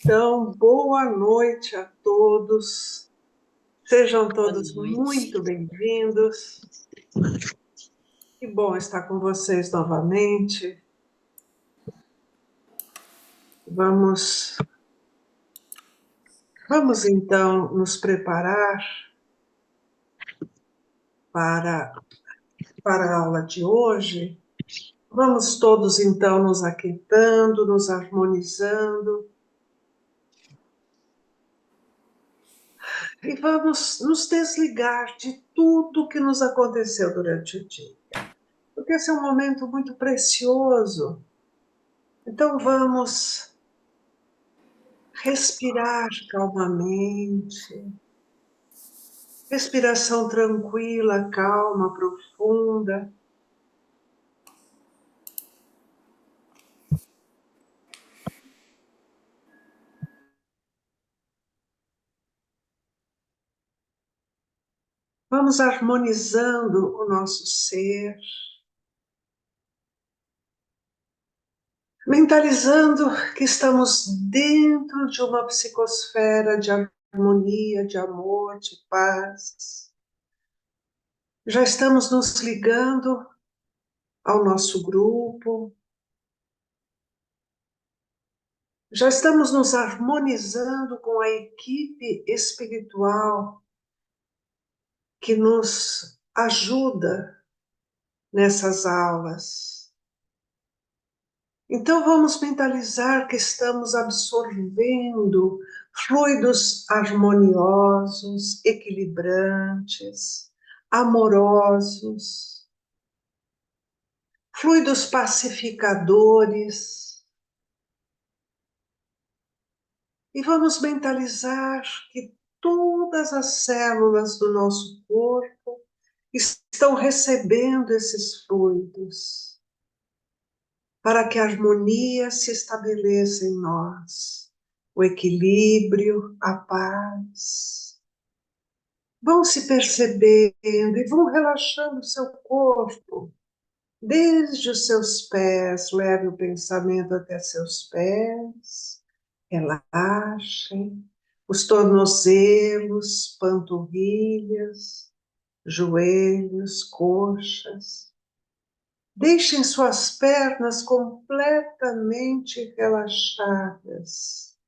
Então, boa noite a todos. Sejam Boa todos noite. muito bem-vindos. Que bom estar com vocês novamente. Vamos então nos preparar para a aula de hoje. Vamos todos então nos aquietando, nos harmonizando e vamos nos desligar de tudo que nos aconteceu durante o dia, porque esse é um momento muito precioso. Então vamos respirar calmamente, respiração tranquila, calma, profunda. Vamos harmonizando o nosso ser, mentalizando que estamos dentro de uma psicosfera de harmonia, de amor, de paz. Já estamos nos ligando ao nosso grupo, já estamos nos harmonizando com a equipe espiritual que nos ajuda nessas aulas. Então vamos mentalizar que estamos absorvendo fluidos harmoniosos, equilibrantes, amorosos, fluidos pacificadores. E vamos mentalizar que todas as células do nosso corpo estão recebendo esses fluidos, para que a harmonia se estabeleça em nós, o equilíbrio, a paz. Vão se percebendo e vão relaxando o seu corpo, desde os seus pés, leve o pensamento até seus pés, relaxem, os tornozelos, panturrilhas, joelhos, coxas. Deixem suas pernas completamente relaxadas.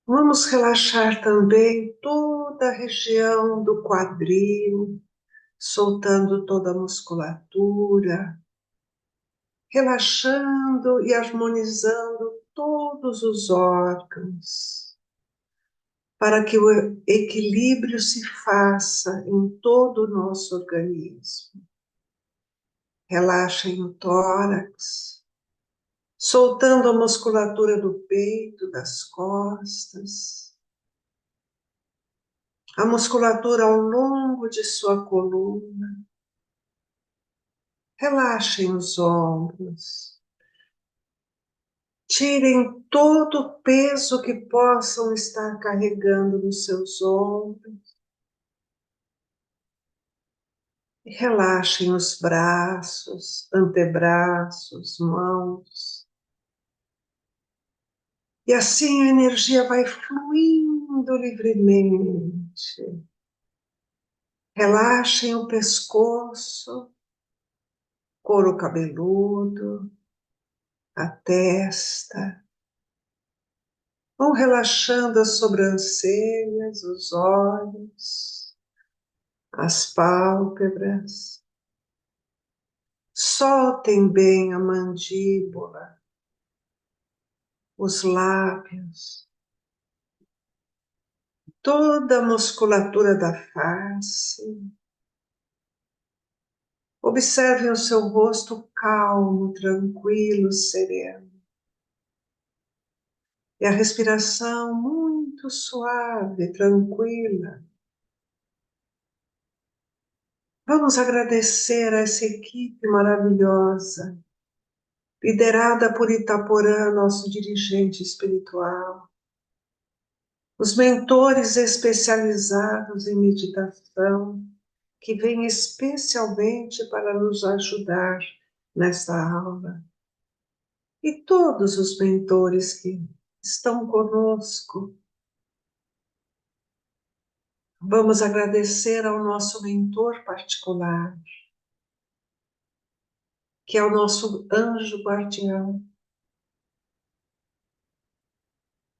Vamos relaxar também toda a região do quadril, soltando toda a musculatura, relaxando e harmonizando todos os órgãos, para que o equilíbrio se faça em todo o nosso organismo. Relaxem o tórax, soltando a musculatura do peito, das costas, a musculatura ao longo de sua coluna. Relaxem os ombros. Tirem todo o peso que possam estar carregando nos seus ombros. E relaxem os braços, antebraços, mãos. E assim a energia vai fluindo livremente. Relaxem o pescoço, couro cabeludo, a testa. Vão relaxando as sobrancelhas, os olhos, as pálpebras. Soltem bem a mandíbula, os lábios, toda a musculatura da face. Observem o seu rosto calmo, tranquilo, sereno. E a respiração muito suave, tranquila. Vamos agradecer a essa equipe maravilhosa, liderada por Itaporã, nosso dirigente espiritual, os mentores especializados em meditação, que vêm especialmente para nos ajudar nesta aula. e todos os mentores que estão conosco. Vamos agradecer ao nosso mentor particular, que é o nosso anjo guardião.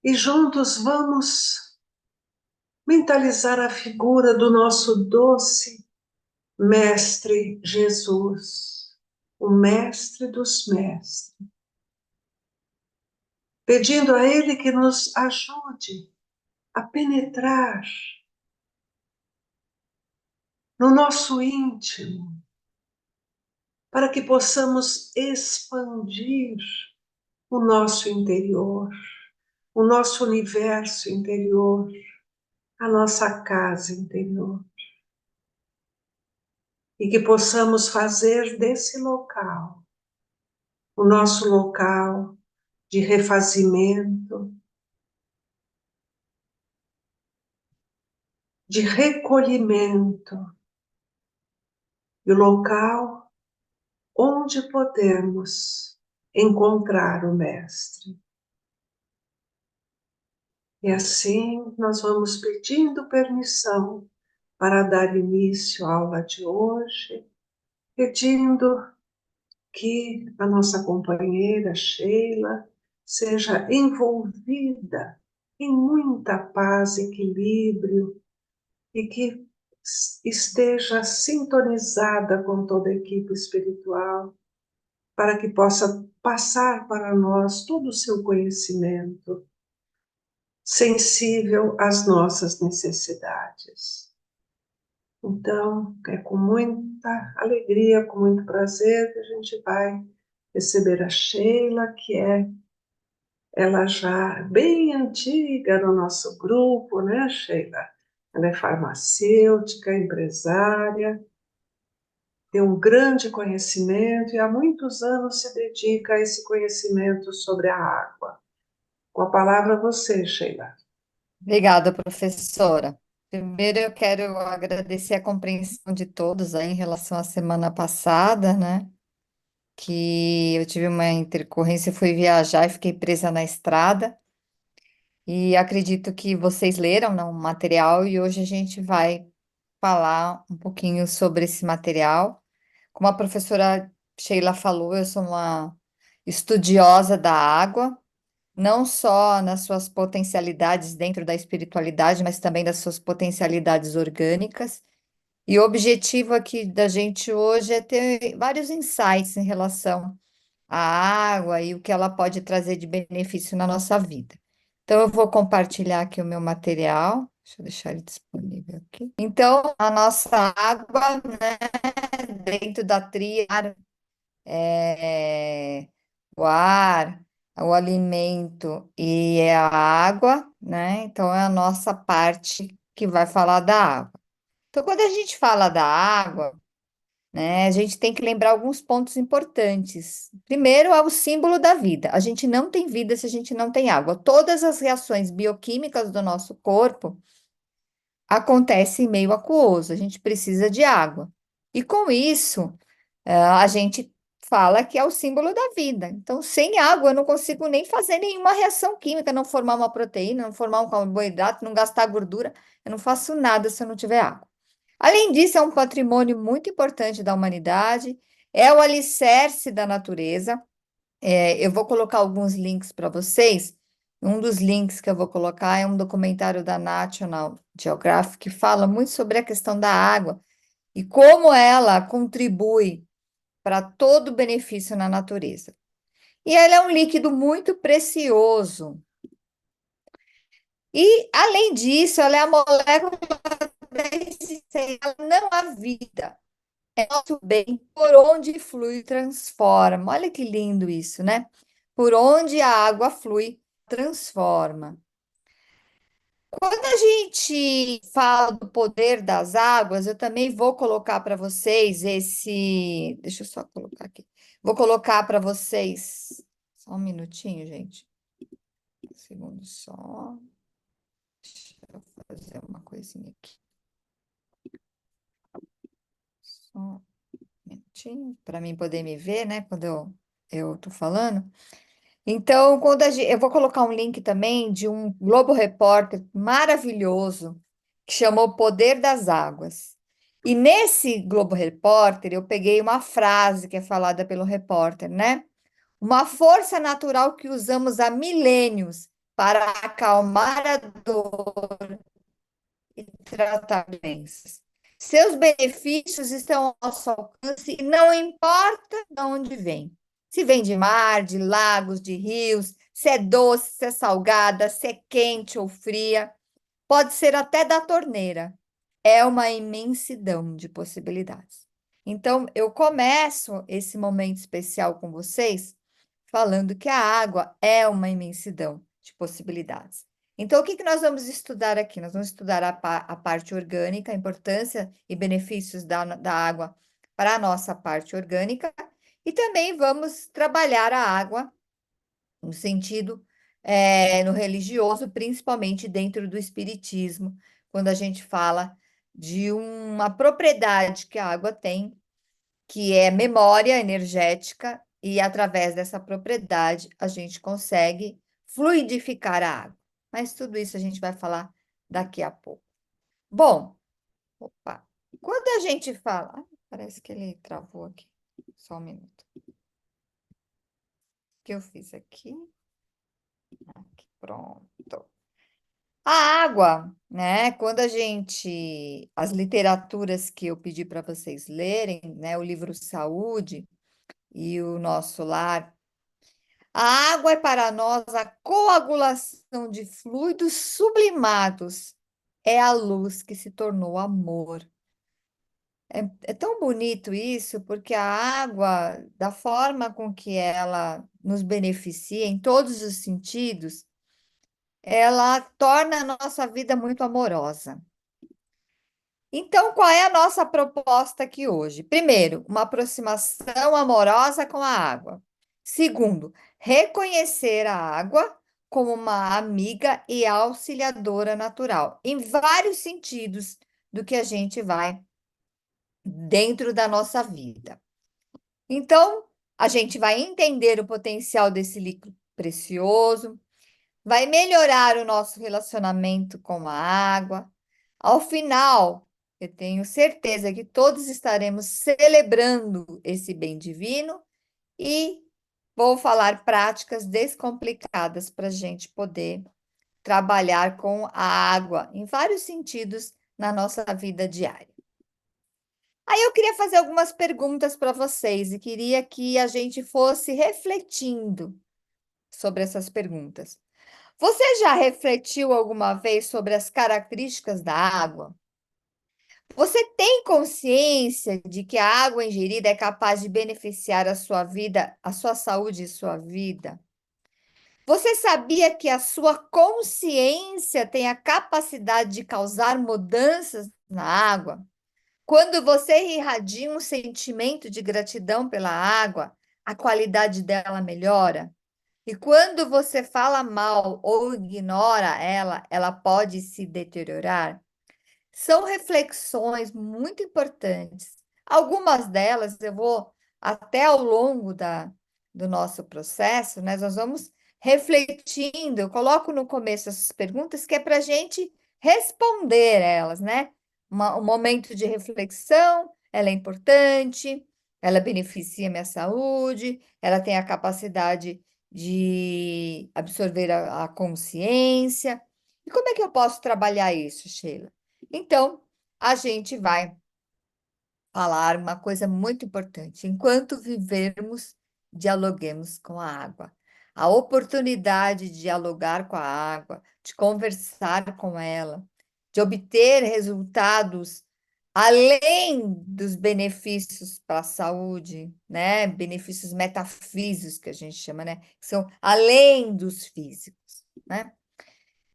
E juntos vamos mentalizar a figura do nosso doce Mestre Jesus, o Mestre dos Mestres, pedindo a Ele que nos ajude a penetrar no nosso íntimo, para que possamos expandir o nosso interior, o nosso universo interior, a nossa casa interior. E que possamos fazer desse local o nosso local de refazimento, de recolhimento, e o local onde podemos encontrar o Mestre. E assim nós vamos pedindo permissão para dar início à aula de hoje, pedindo que a nossa companheira Sheila seja envolvida em muita paz, equilíbrio e que esteja sintonizada com toda a equipe espiritual para que possa passar para nós todo o seu conhecimento, sensível às nossas necessidades. Então, é com muita alegria, com muito prazer que a gente vai receber a Sheila, que é ela já bem antiga no nosso grupo, né, Sheila? Ela é farmacêutica, empresária, tem um grande conhecimento e há muitos anos se dedica a esse conhecimento sobre a água. Com a palavra a você, Sheila. Obrigada, professora. Primeiro, eu quero agradecer a compreensão de todos aí em relação à semana passada, né? Que eu tive uma intercorrência, fui viajar e fiquei presa na estrada. E acredito que vocês leram, né, o material e hoje a gente vai falar um pouquinho sobre esse material. Como a professora Sheila falou, eu sou uma estudiosa da água, não só nas suas potencialidades dentro da espiritualidade, mas também das suas potencialidades orgânicas. E o objetivo aqui da gente hoje é ter vários insights em relação à água e o que ela pode trazer de benefício na nossa vida. Então, eu vou compartilhar aqui o meu material. Deixa eu deixar ele disponível aqui. Então, a nossa água, né, dentro da tríade, é, o ar, o alimento e é a água, né? Então, é a nossa parte que vai falar da água. Então, quando a gente fala da água, né, a gente tem que lembrar alguns pontos importantes. Primeiro, é o símbolo da vida. A gente não tem vida se a gente não tem água. Todas as reações bioquímicas do nosso corpo acontecem em meio aquoso. A gente precisa de água. E com isso, a gente fala que é o símbolo da vida. Então, sem água, eu não consigo nem fazer nenhuma reação química, não formar uma proteína, não formar um carboidrato, não gastar gordura. Eu não faço nada se eu não tiver água. Além disso, é um patrimônio muito importante da humanidade, é o alicerce da natureza. Eu vou colocar alguns links para vocês. Um dos links que eu vou colocar é um documentário da National Geographic que fala muito sobre a questão da água e como ela contribui para todo o benefício na natureza. E ela é um líquido muito precioso. E, além disso, ela é a molécula da existência, ela não há vida. É nosso bem, por onde flui, transforma. Olha que lindo isso, né? Por onde a água flui, transforma. Quando a gente fala do poder das águas, eu também vou colocar para vocês esse. Deixa eu só colocar aqui. Vou colocar para vocês. Só um minutinho, gente. Um segundo só. Deixa eu fazer uma coisinha aqui. Só um minutinho, para mim poder me ver, né? Quando eu tô falando. Então, eu vou colocar um link também de um Globo Repórter maravilhoso que chamou O Poder das Águas. E nesse Globo Repórter eu peguei uma frase que é falada pelo repórter, né? Uma força natural que usamos há milênios para acalmar a dor e tratar doenças. Seus benefícios estão ao nosso alcance e não importa de onde vem. Se vem de mar, de lagos, de rios, se é doce, se é salgada, se é quente ou fria, pode ser até da torneira. É uma imensidão de possibilidades. Então, eu começo esse momento especial com vocês falando que a água é uma imensidão de possibilidades. Então, o que que nós vamos estudar aqui? Nós vamos estudar a parte orgânica, a importância e benefícios da água para a nossa parte orgânica, e também vamos trabalhar a água no sentido no religioso, principalmente dentro do espiritismo, quando a gente fala de uma propriedade que a água tem, que é memória energética, e através dessa propriedade a gente consegue fluidificar a água. Mas tudo isso a gente vai falar daqui a pouco. Bom, opa, quando a gente fala. Ai, parece que ele travou aqui. Só um minuto. O que eu fiz aqui? Aqui, pronto. A água, né? Quando a gente. As literaturas que eu pedi para vocês lerem, né? O livro Saúde e o Nosso Lar. A água é para nós a coagulação de fluidos sublimados. É a luz que se tornou amor. É tão bonito isso, porque a água, da forma com que ela nos beneficia em todos os sentidos, ela torna a nossa vida muito amorosa. Então, qual é a nossa proposta aqui hoje? Primeiro, uma aproximação amorosa com a água. Segundo, reconhecer a água como uma amiga e auxiliadora natural, em vários sentidos do que a gente vai dentro da nossa vida. Então, a gente vai entender o potencial desse líquido precioso, vai melhorar o nosso relacionamento com a água. Ao final, eu tenho certeza que todos estaremos celebrando esse bem divino e vou falar práticas descomplicadas para a gente poder trabalhar com a água em vários sentidos na nossa vida diária. Aí eu queria fazer algumas perguntas para vocês e queria que a gente fosse refletindo sobre essas perguntas. Você já refletiu alguma vez sobre as características da água? Você tem consciência de que a água ingerida é capaz de beneficiar a sua vida, a sua saúde e sua vida? Você sabia que a sua consciência tem a capacidade de causar mudanças na água? Quando você irradia um sentimento de gratidão pela água, a qualidade dela melhora? E quando você fala mal ou ignora ela, ela pode se deteriorar? São reflexões muito importantes. Algumas delas eu vou, até ao longo do nosso processo, né, nós vamos refletindo. Eu coloco no começo essas perguntas que é para a gente responder elas, né? Um momento de reflexão, ela é importante, ela beneficia minha saúde, ela tem a capacidade de absorver a consciência. E como é que eu posso trabalhar isso, Sheila? Então, a gente vai falar uma coisa muito importante. Enquanto vivermos, dialoguemos com a água. A oportunidade de dialogar com a água, de conversar com ela, de obter resultados além dos benefícios para a saúde, né? Benefícios metafísicos que a gente chama, né? Que são além dos físicos, né?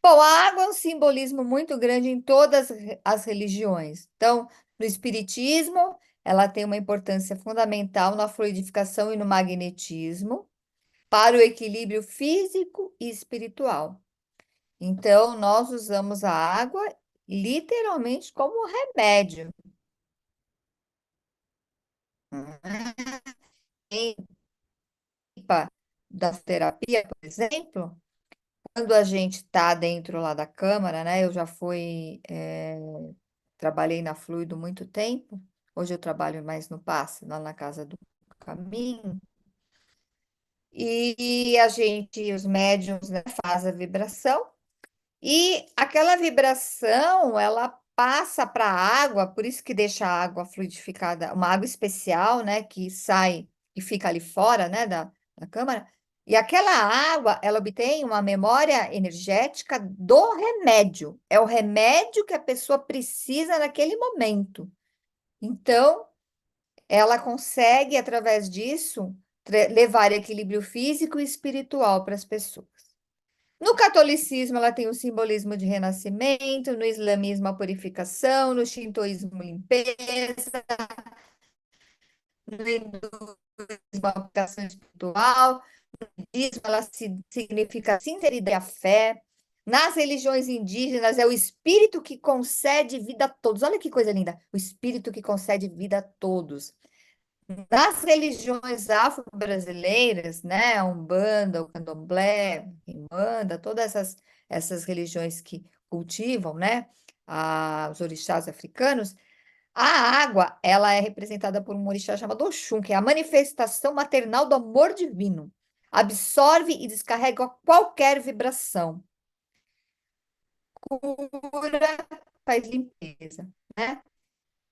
Bom, a água é um simbolismo muito grande em todas as religiões. Então, no espiritismo, ela tem uma importância fundamental na fluidificação e no magnetismo, para o equilíbrio físico e espiritual. Então, nós usamos a água literalmente como remédio. da terapia, por exemplo, quando a gente está dentro lá da câmara, né? Eu já fui, trabalhei na Fluido muito tempo. Hoje eu trabalho mais no passe, lá na Casa do Caminho. E a gente, os médiums, né, faz a vibração. E aquela vibração, ela passa para a água, por isso que deixa a água fluidificada, uma água especial, né, que sai e fica ali fora, né, da câmara. E aquela água, ela obtém uma memória energética do remédio. É o remédio que a pessoa precisa naquele momento. Então, ela consegue, através disso, levar equilíbrio físico e espiritual para as pessoas. No catolicismo, ela tem o simbolismo de renascimento, no islamismo, a purificação, no shintoísmo, limpeza, no hinduísmo, a aplicação espiritual, no budismo, ela significa sinceridade e a fé. Nas religiões indígenas, é o espírito que concede vida a todos. Olha que coisa linda! O espírito que concede vida a todos. Nas religiões afro-brasileiras, né, a Umbanda, o Candomblé, a Quimbanda, todas essas religiões que cultivam, né, os orixás africanos, a água, ela é representada por um orixá chamado Oxum, que é a manifestação maternal do amor divino. Absorve e descarrega qualquer vibração. Cura, faz limpeza, né?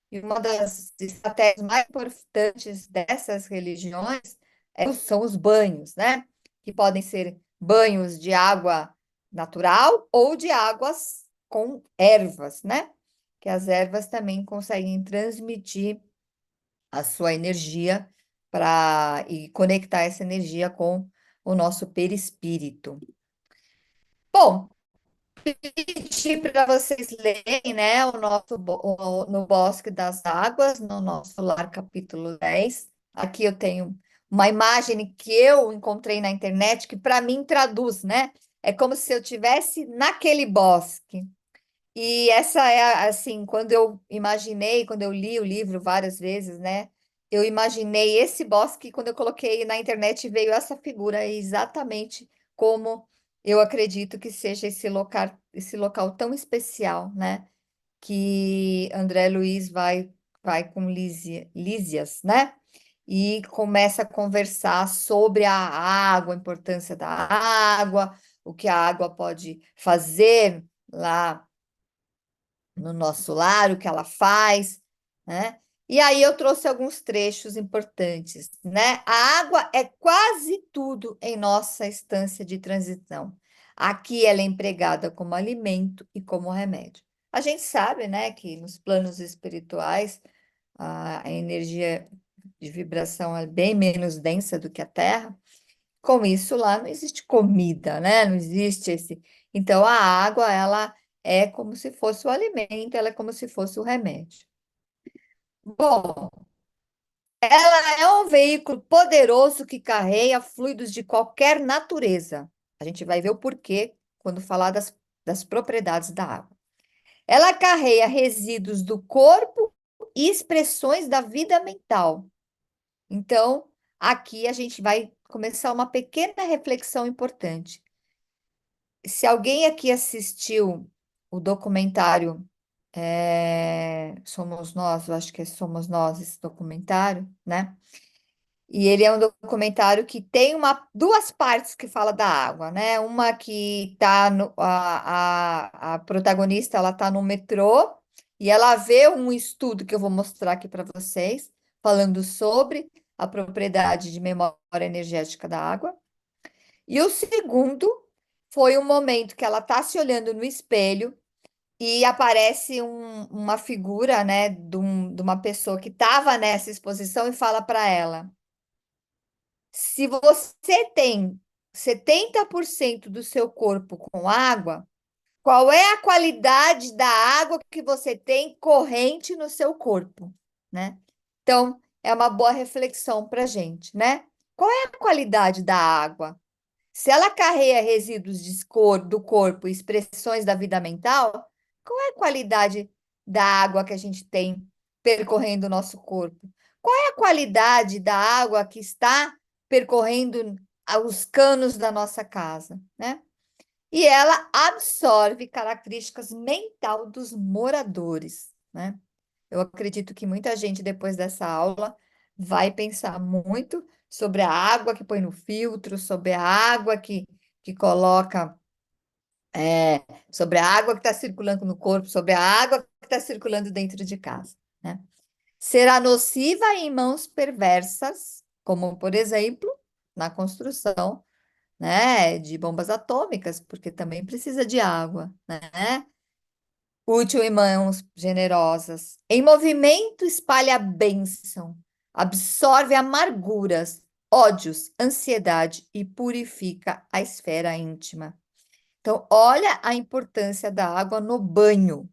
E uma das estratégias mais importantes dessas religiões são os banhos, né? Que podem ser banhos de água natural ou de águas com ervas, né? Que as ervas também conseguem transmitir a sua energia e conectar essa energia com o nosso perispírito. Bom, pedir para vocês lerem, né, no Bosque das Águas, no nosso lar, capítulo 10. Aqui eu tenho uma imagem que eu encontrei na internet que para mim traduz, né? É como se eu tivesse naquele bosque. E essa é assim, quando eu li o livro várias vezes, né? Eu imaginei esse bosque, quando eu coloquei na internet veio essa figura, exatamente como eu acredito que seja esse local tão especial, né? Que André Luiz vai com Lísias, né? E começa a conversar sobre a água, a importância da água, o que a água pode fazer lá no nosso lar, o que ela faz, né? E aí eu trouxe alguns trechos importantes, né? A água é quase tudo em nossa estância de transição. Aqui ela é empregada como alimento e como remédio. A gente sabe, né, que nos planos espirituais a energia de vibração é bem menos densa do que a Terra. Com isso, lá não existe comida, né? Não existe esse. Então, a água, ela é como se fosse o alimento, ela é como se fosse o remédio. Bom, ela é um veículo poderoso que carrega fluidos de qualquer natureza. A gente vai ver o porquê quando falar das propriedades da água. Ela carrega resíduos do corpo e expressões da vida mental. Então, aqui a gente vai começar uma pequena reflexão importante. Se alguém aqui assistiu o documentário Somos Nós, eu acho que é Somos Nós esse documentário, né? E ele é um documentário que tem duas partes que fala da água, né? Uma que tá a protagonista, ela tá no metrô e ela vê um estudo que eu vou mostrar aqui para vocês, falando sobre a propriedade de memória energética da água. E o segundo foi um momento que ela está se olhando no espelho e aparece uma figura, né, de uma pessoa que estava nessa exposição e fala para ela: se você tem 70% do seu corpo com água, qual é a qualidade da água que você tem corrente no seu corpo, né? Então, é uma boa reflexão para a gente, né? Qual é a qualidade da água? Se ela carrega resíduos do corpo e expressões da vida mental, qual é a qualidade da água que a gente tem percorrendo o nosso corpo? Qual é a qualidade da água que está percorrendo os canos da nossa casa, né? E ela absorve características mental dos moradores, né? Eu acredito que muita gente, depois dessa aula, vai pensar muito sobre a água que põe no filtro, sobre a água que coloca, é, sobre a água que está circulando no corpo, sobre a água que está circulando dentro de casa, né? Será nociva em mãos perversas, como, por exemplo, na construção, né, de bombas atômicas, porque também precisa de água, né? Útil em mãos generosas. Em movimento espalha a bênção, absorve amarguras, ódios, ansiedade e purifica a esfera íntima. Então, olha a importância da água no banho.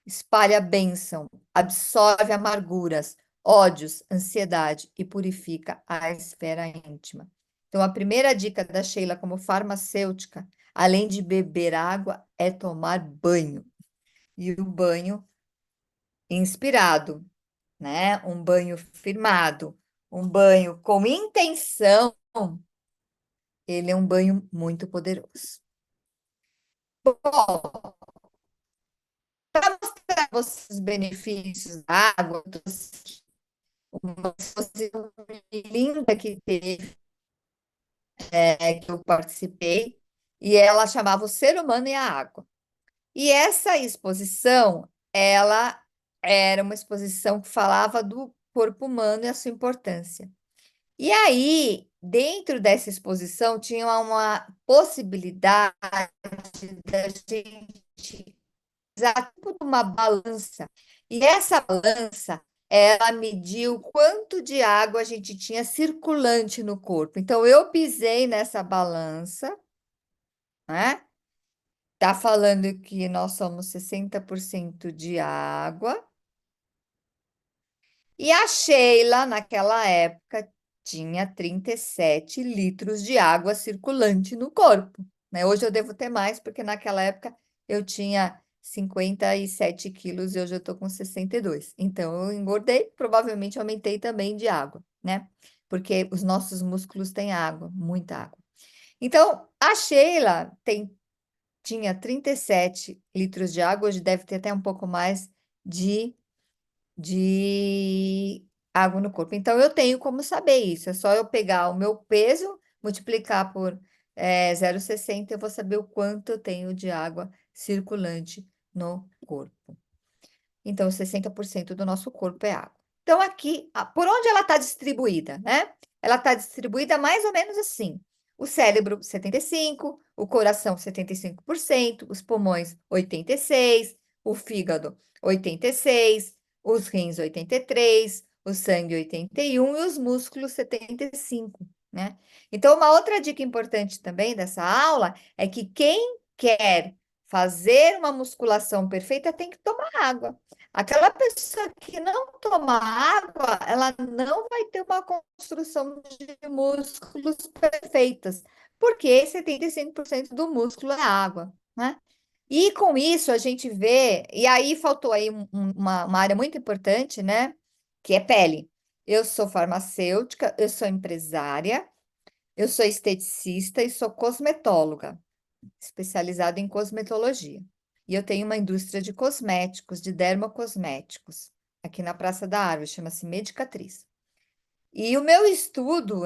Espalha a bênção, absorve amarguras, ódios, ansiedade e purifica a esfera íntima. Então, a primeira dica da Sheila como farmacêutica, além de beber água, é tomar banho. E o banho inspirado, né? Um banho firmado, um banho com intenção, ele é um banho muito poderoso. Bom, para mostrar a vocês os benefícios da água, eu trouxe uma exposição linda que teve, que eu participei, e ela chamava O Ser Humano e a Água. E essa exposição, ela era uma exposição que falava do corpo humano e a sua importância. E aí, dentro dessa exposição, tinha uma possibilidade da gente usar tipo uma balança. E essa balança, ela mediu quanto de água a gente tinha circulante no corpo. Então, eu pisei nessa balança, né? Tá falando que nós somos 60% de água. E a Sheila, naquela época, tinha 37 litros de água circulante no corpo, né? Hoje eu devo ter mais, porque naquela época eu tinha 57 quilos e hoje eu tô com 62. Então, eu engordei, provavelmente aumentei também de água, né? Porque os nossos músculos têm água, muita água. Então, a Sheila tinha 37 litros de água, hoje deve ter até um pouco mais de água no corpo. Então, eu tenho como saber isso. É só eu pegar o meu peso, multiplicar por 0,60, eu vou saber o quanto eu tenho de água circulante no corpo. Então, 60% do nosso corpo é água. Então, aqui, por onde ela está distribuída, né? Ela está distribuída mais ou menos assim. O cérebro, 75%, o coração, 75%, os pulmões, 86%, o fígado, 86%, os rins, 83%, o sangue, 81% e os músculos, 75%, né? Então, uma outra dica importante também dessa aula é que quem quer fazer uma musculação perfeita tem que tomar água. Aquela pessoa que não toma água, ela não vai ter uma construção de músculos perfeitas, porque 75% do músculo é água, né? E com isso a gente vê, e aí faltou aí uma área muito importante, né? Que é pele. Eu sou farmacêutica, eu sou empresária, eu sou esteticista e sou cosmetóloga especializado em cosmetologia. E eu tenho uma indústria de cosméticos, de dermocosméticos, aqui na Praça da Árvore, chama-se Medicatriz. E o meu estudo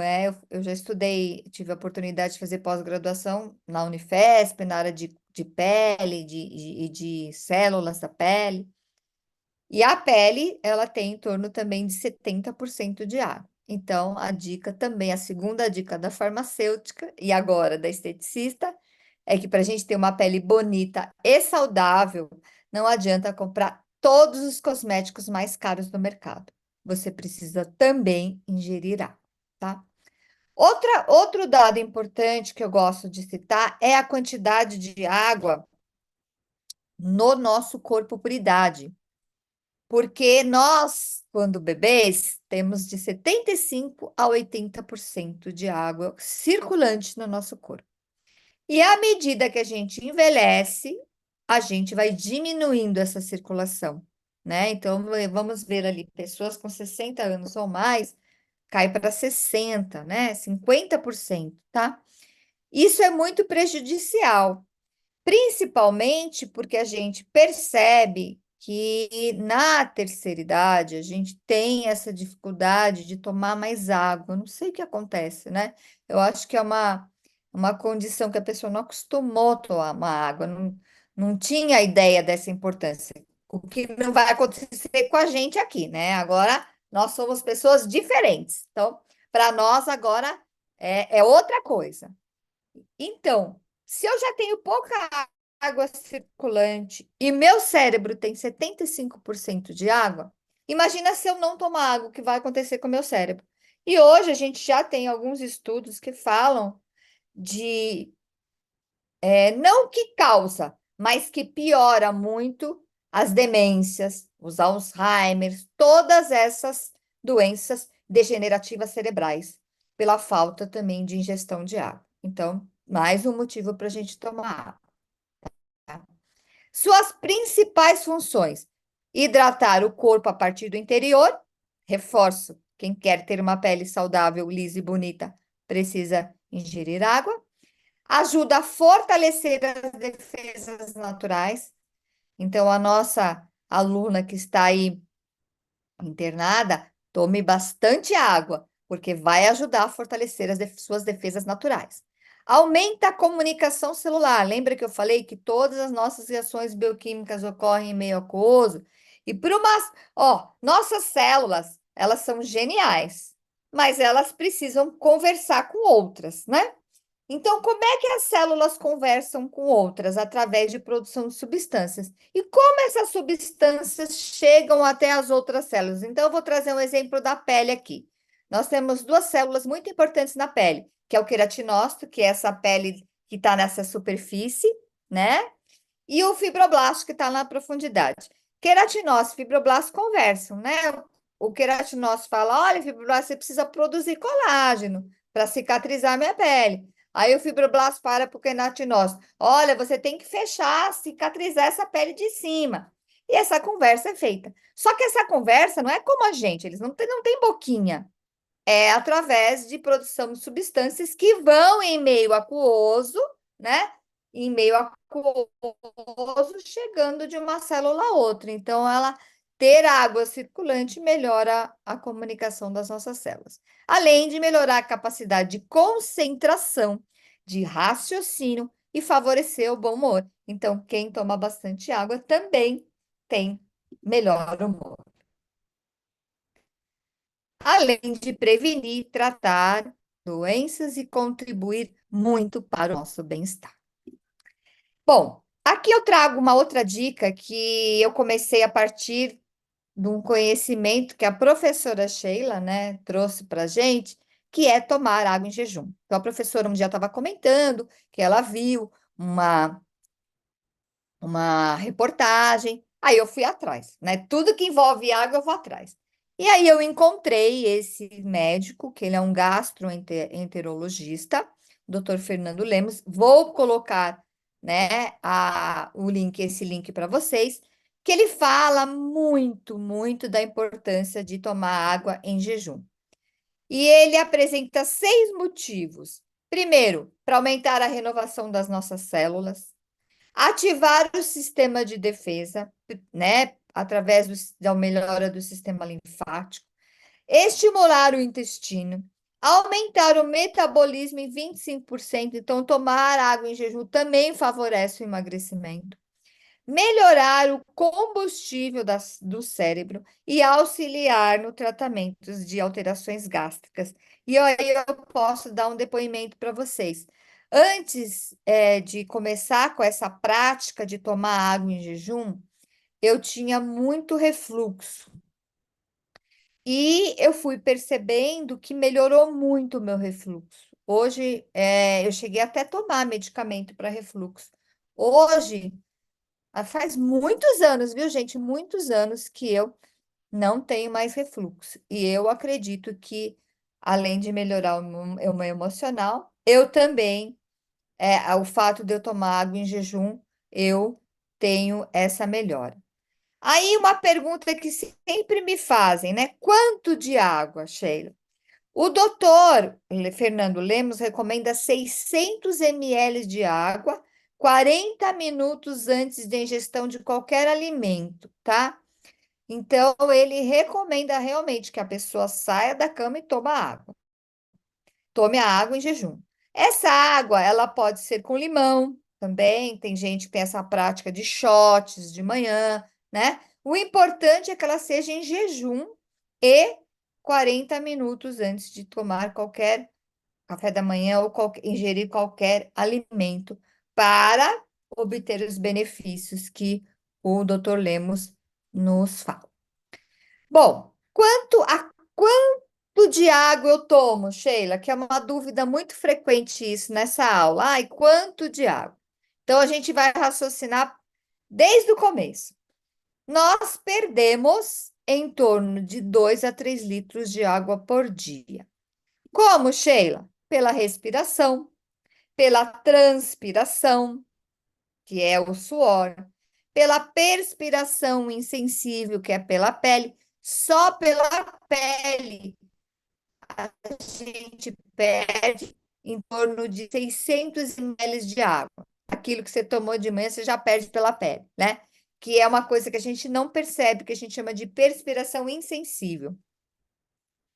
eu já estudei, tive a oportunidade de fazer pós-graduação na Unifesp, na área de pele, de células da pele. E a pele, ela tem em torno também de 70% de água. Então, a dica também, a segunda dica da farmacêutica e agora da esteticista, é que para a gente ter uma pele bonita e saudável, não adianta comprar todos os cosméticos mais caros do mercado. Você precisa também ingerir água, tá? Outro dado importante que eu gosto de citar é a quantidade de água no nosso corpo por idade. Porque nós, quando bebês, temos de 75 a 80% de água circulante no nosso corpo. E à medida que a gente envelhece, a gente vai diminuindo essa circulação, né? Então, vamos ver ali, pessoas com 60 anos ou mais, cai para 60%, né? 50%, tá? Isso é muito prejudicial. Principalmente porque a gente percebe que na terceira idade a gente tem essa dificuldade de tomar mais água. Eu não sei o que acontece, né? Eu acho que é uma condição que a pessoa não acostumou a tomar água, não tinha ideia dessa importância. O que não vai acontecer com a gente aqui, né? Agora nós somos pessoas diferentes. Então, para nós agora é outra coisa. Então, se eu já tenho pouca água circulante e meu cérebro tem 75% de água, imagina se eu não tomar água, o que vai acontecer com o meu cérebro? E hoje a gente já tem alguns estudos que falam de, não que causa, mas que piora muito as demências, os Alzheimer, todas essas doenças degenerativas cerebrais, pela falta também de ingestão de água. Então, mais um motivo para a gente tomar água. Tá? Suas principais funções: hidratar o corpo a partir do interior. Reforço: quem quer ter uma pele saudável, lisa e bonita, precisa ingerir água. Ajuda a fortalecer as defesas naturais. Então, a nossa aluna que está aí internada, tome bastante água, porque vai ajudar a fortalecer suas defesas naturais. Aumenta a comunicação celular. Lembra que eu falei que todas as nossas reações bioquímicas ocorrem em meio aquoso? E por umas, nossas células, elas são geniais, mas elas precisam conversar com outras, né? Então, como é que as células conversam com outras? Através de produção de substâncias. E como essas substâncias chegam até as outras células? Então, eu vou trazer um exemplo da pele aqui. Nós temos duas células muito importantes na pele, que é o queratinócito, que é essa pele que está nessa superfície, né? E o fibroblasto, que está na profundidade. Queratinócito e fibroblasto conversam, né? O queratinócito fala: olha, fibroblasto, você precisa produzir colágeno para cicatrizar minha pele. Aí o fibroblasto para o queratinócito: olha, você tem que fechar, cicatrizar essa pele de cima. E essa conversa é feita. Só que essa conversa não é como a gente, eles não têm boquinha. É através de produção de substâncias que vão em meio aquoso, né? Em meio aquoso, chegando de uma célula a outra. Então, ela ter água circulante melhora a comunicação das nossas células. Além de melhorar a capacidade de concentração, de raciocínio e favorecer o bom humor. Então, quem toma bastante água também tem melhor humor. Além de prevenir, tratar doenças e contribuir muito para o nosso bem-estar. Bom, aqui eu trago uma outra dica que eu comecei a partir de um conhecimento que a professora Sheila, né, trouxe para a gente, que é tomar água em jejum. Então, a professora um dia estava comentando que ela viu uma reportagem, aí eu fui atrás, né? Tudo que envolve água eu vou atrás. E aí eu encontrei esse médico, que ele é um gastroenterologista, Dr. Fernando Lemos. Vou colocar, né, esse link para vocês, que ele fala muito, muito da importância de tomar água em jejum. E ele apresenta 6 motivos. Primeiro, para aumentar a renovação das nossas células. Ativar o sistema de defesa, né, através da melhora do sistema linfático, estimular o intestino, aumentar o metabolismo em 25%, então tomar água em jejum também favorece o emagrecimento, melhorar o combustível do cérebro e auxiliar no tratamento de alterações gástricas. E aí eu posso dar um depoimento para vocês. Antes, de começar com essa prática de tomar água em jejum, eu tinha muito refluxo. E eu fui percebendo que melhorou muito o meu refluxo. Hoje, eu cheguei até a tomar medicamento para refluxo. Hoje, faz muitos anos, viu, gente? Muitos anos que eu não tenho mais refluxo. E eu acredito que, além de melhorar o meu emocional, eu também, o fato de eu tomar água em jejum, eu tenho essa melhora. Aí, uma pergunta que sempre me fazem, né? Quanto de água, Sheila? O doutor Fernando Lemos recomenda 600 ml de água 40 minutos antes da ingestão de qualquer alimento, tá? Então, ele recomenda realmente que a pessoa saia da cama e tome água. Tome a água em jejum. Essa água, ela pode ser com limão também. Tem gente que tem essa prática de shots de manhã, né? O importante é que ela seja em jejum e 40 minutos antes de tomar qualquer café da manhã ou ingerir qualquer alimento para obter os benefícios que o Dr. Lemos nos fala. Bom, quanto de água eu tomo, Sheila? Que é uma dúvida muito frequente isso nessa aula. Ai, quanto de água? Então a gente vai raciocinar desde o começo. Nós perdemos em torno de 2 a 3 litros de água por dia. Como, Sheila? Pela respiração, pela transpiração, que é o suor, pela perspiração insensível, que é pela pele. Só pela pele a gente perde em torno de 600 ml de água. Aquilo que você tomou de manhã, você já perde pela pele, né? Que é uma coisa que a gente não percebe, que a gente chama de perspiração insensível.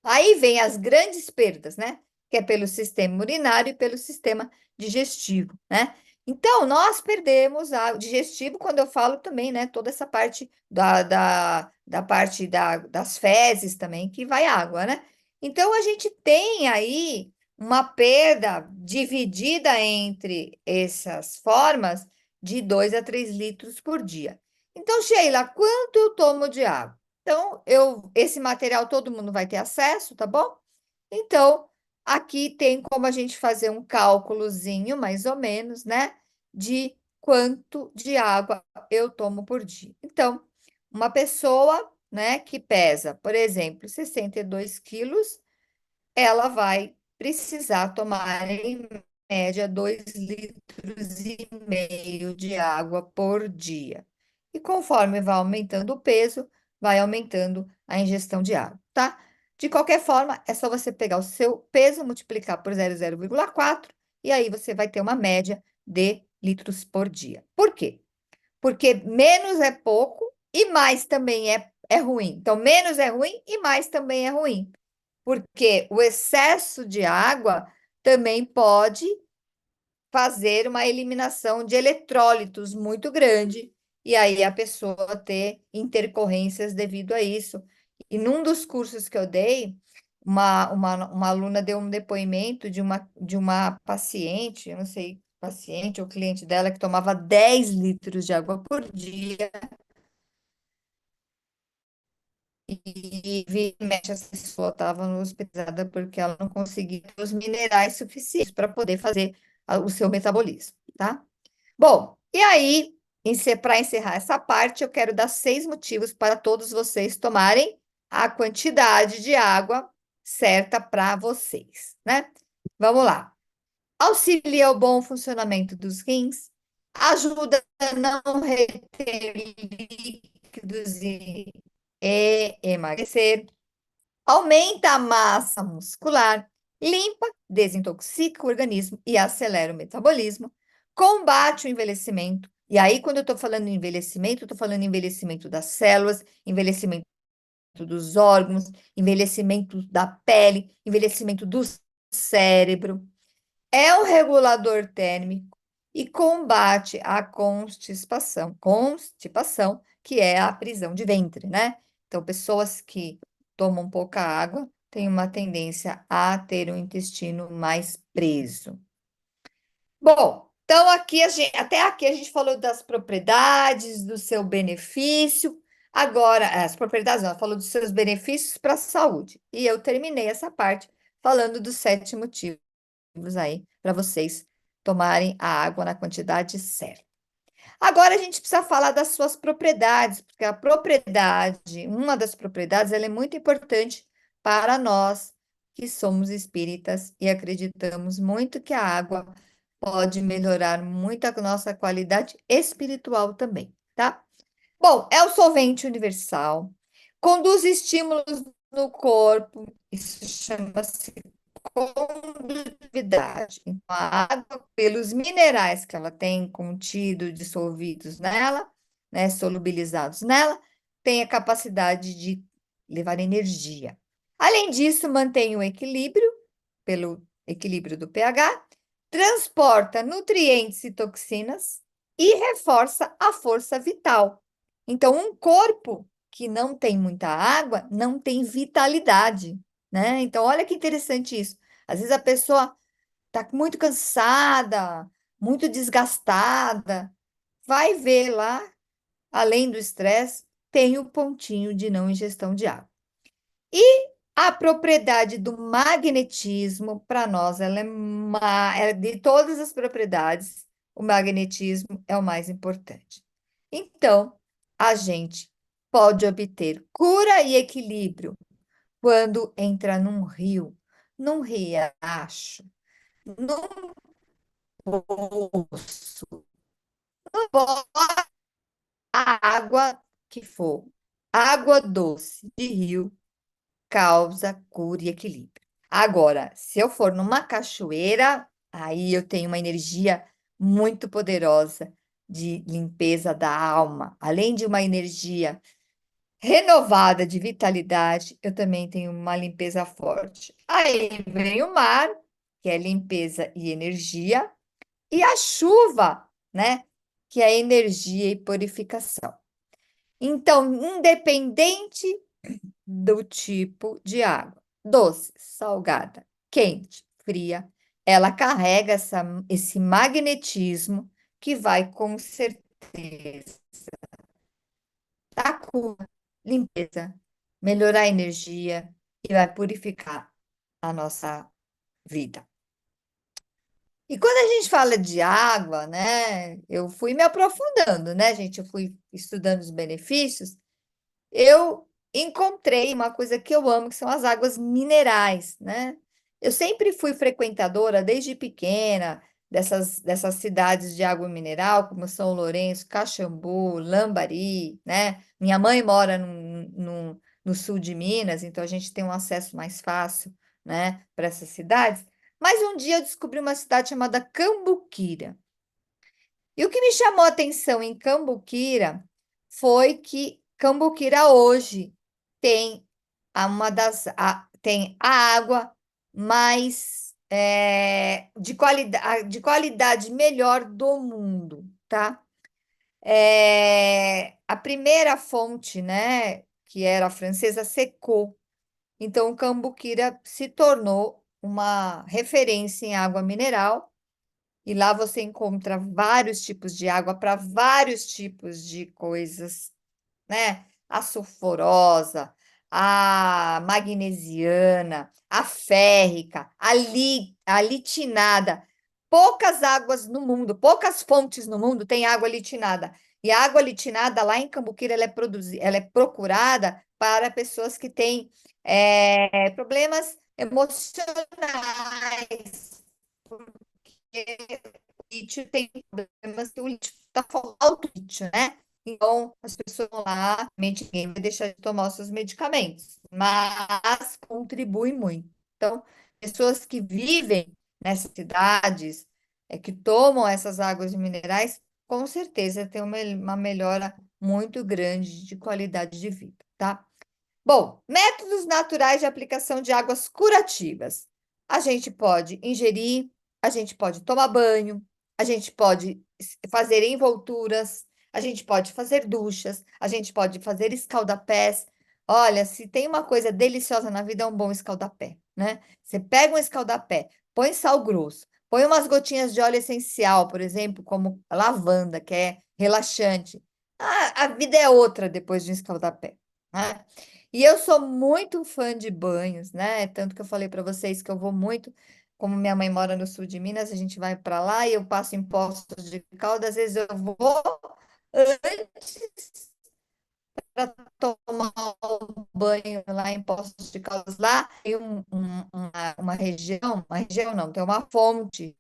Aí vem as grandes perdas, né? Que é pelo sistema urinário e pelo sistema digestivo, né? Então, nós perdemos o digestivo, quando eu falo também, né? Toda essa parte da parte das fezes também, que vai água, né? Então, a gente tem aí uma perda dividida entre essas formas de 2 a 3 litros por dia. Então, Sheila, quanto eu tomo de água? Então, esse material todo mundo vai ter acesso, tá bom? Então, aqui tem como a gente fazer um cálculozinho, mais ou menos, né? De quanto de água eu tomo por dia. Então, uma pessoa, né, que pesa, por exemplo, 62 quilos, ela vai precisar tomar, em média, 2,5 litros de água por dia. E conforme vai aumentando o peso, vai aumentando a ingestão de água, tá? De qualquer forma, é só você pegar o seu peso, multiplicar por 0,4 e aí você vai ter uma média de litros por dia. Por quê? Porque menos é pouco e mais também é ruim. Então, menos é ruim e mais também é ruim. Porque o excesso de água também pode fazer uma eliminação de eletrólitos muito grande, e aí a pessoa ter intercorrências devido a isso. E num dos cursos que eu dei, uma aluna deu um depoimento de uma paciente, eu não sei, paciente ou cliente dela, que tomava 10 litros de água por dia. E vira e mexe, essa pessoa estava hospitalizada porque ela não conseguia ter os minerais suficientes para poder fazer o seu metabolismo, tá? Bom, e aí, para encerrar essa parte, eu quero dar 6 motivos para todos vocês tomarem a quantidade de água certa para vocês, né? Vamos lá. Auxilia o bom funcionamento dos rins, ajuda a não reter líquidos e emagrecer, aumenta a massa muscular, limpa, desintoxica o organismo e acelera o metabolismo, combate o envelhecimento. E aí, quando eu estou falando em envelhecimento, eu estou falando em envelhecimento das células, envelhecimento dos órgãos, envelhecimento da pele, envelhecimento do cérebro. É um regulador térmico e combate a constipação, que é a prisão de ventre, né? Então, pessoas que tomam pouca água têm uma tendência a ter um intestino mais preso. Bom, então até aqui a gente falou das propriedades, do seu benefício. Agora, as propriedades não, falou dos seus benefícios para a saúde. E eu terminei essa parte falando dos 7 motivos aí para vocês tomarem a água na quantidade certa. Agora a gente precisa falar das suas propriedades, porque uma das propriedades, ela é muito importante para nós que somos espíritas e acreditamos muito que a água pode melhorar muito a nossa qualidade espiritual também, tá? Bom, é o solvente universal, conduz estímulos no corpo, isso chama-se condutividade. Então, a água, pelos minerais que ela tem contido, dissolvidos nela, né, solubilizados nela, tem a capacidade de levar energia. Além disso, mantém o equilíbrio, pelo equilíbrio do pH, transporta nutrientes e toxinas e reforça a força vital. Então, um corpo que não tem muita água não tem vitalidade, né? Então, olha que interessante isso. Às vezes a pessoa está muito cansada, muito desgastada, vai ver lá, além do estresse, tem o pontinho de não ingestão de água. E a propriedade do magnetismo, para nós, ela de todas as propriedades, o magnetismo é o mais importante. Então, a gente pode obter cura e equilíbrio quando entra num rio, num riacho, num poço, a água que for, água doce de rio causa cura e equilíbrio. Agora, se eu for numa cachoeira, aí eu tenho uma energia muito poderosa de limpeza da alma. Além de uma energia renovada de vitalidade, eu também tenho uma limpeza forte. Aí vem o mar, que é limpeza e energia, e a chuva, né, que é energia e purificação. Então, independente do tipo de água. Doce, salgada, quente, fria. Ela carrega esse magnetismo que vai com certeza dar cura, limpeza, melhorar a energia e vai purificar a nossa vida. E quando a gente fala de água, né, eu fui me aprofundando, né, gente? Eu fui estudando os benefícios. Eu encontrei uma coisa que eu amo, que são as águas minerais, né? Eu sempre fui frequentadora, desde pequena, dessas cidades de água mineral, como São Lourenço, Caxambu, Lambari, né? Minha mãe mora no sul de Minas, então a gente tem um acesso mais fácil, né, para essas cidades. Mas um dia eu descobri uma cidade chamada Cambuquira. E o que me chamou a atenção em Cambuquira foi que Cambuquira hoje tem tem a água mais de qualidade melhor do mundo, tá? A primeira fonte, né, que era a francesa, secou. Então, Cambuquira se tornou uma referência em água mineral e lá você encontra vários tipos de água para vários tipos de coisas, né? A sulfurosa, a magnesiana, a férrica, a litinada. Poucas águas no mundo, poucas fontes no mundo têm água litinada. E a água litinada lá em Cambuquira ela é procurada para pessoas que têm problemas emocionais, lítio tem problemas que o lítio está alto lítio, né? Então, as pessoas vão lá, mente ninguém vai deixar de tomar os seus medicamentos, mas contribui muito. Então, pessoas que vivem nessas cidades, que tomam essas águas minerais, com certeza tem uma melhora muito grande de qualidade de vida, tá? Bom, métodos naturais de aplicação de águas curativas. A gente pode ingerir, a gente pode tomar banho, a gente pode fazer envolturas, a gente pode fazer duchas, a gente pode fazer escaldapés. Olha, se tem uma coisa deliciosa na vida, é um bom escaldapé, né? Você pega um escaldapé, põe sal grosso, põe umas gotinhas de óleo essencial, por exemplo, como lavanda, que é relaxante. A vida é outra depois de um escaldapé, né? E eu sou muito fã de banhos, né? Tanto que eu falei para vocês que eu vou muito, como minha mãe mora no sul de Minas, a gente vai para lá e eu passo em Poços de Caldas, às vezes eu vou antes para tomar um banho lá em Poços de Caldas. Lá tem uma região não, tem uma fonte,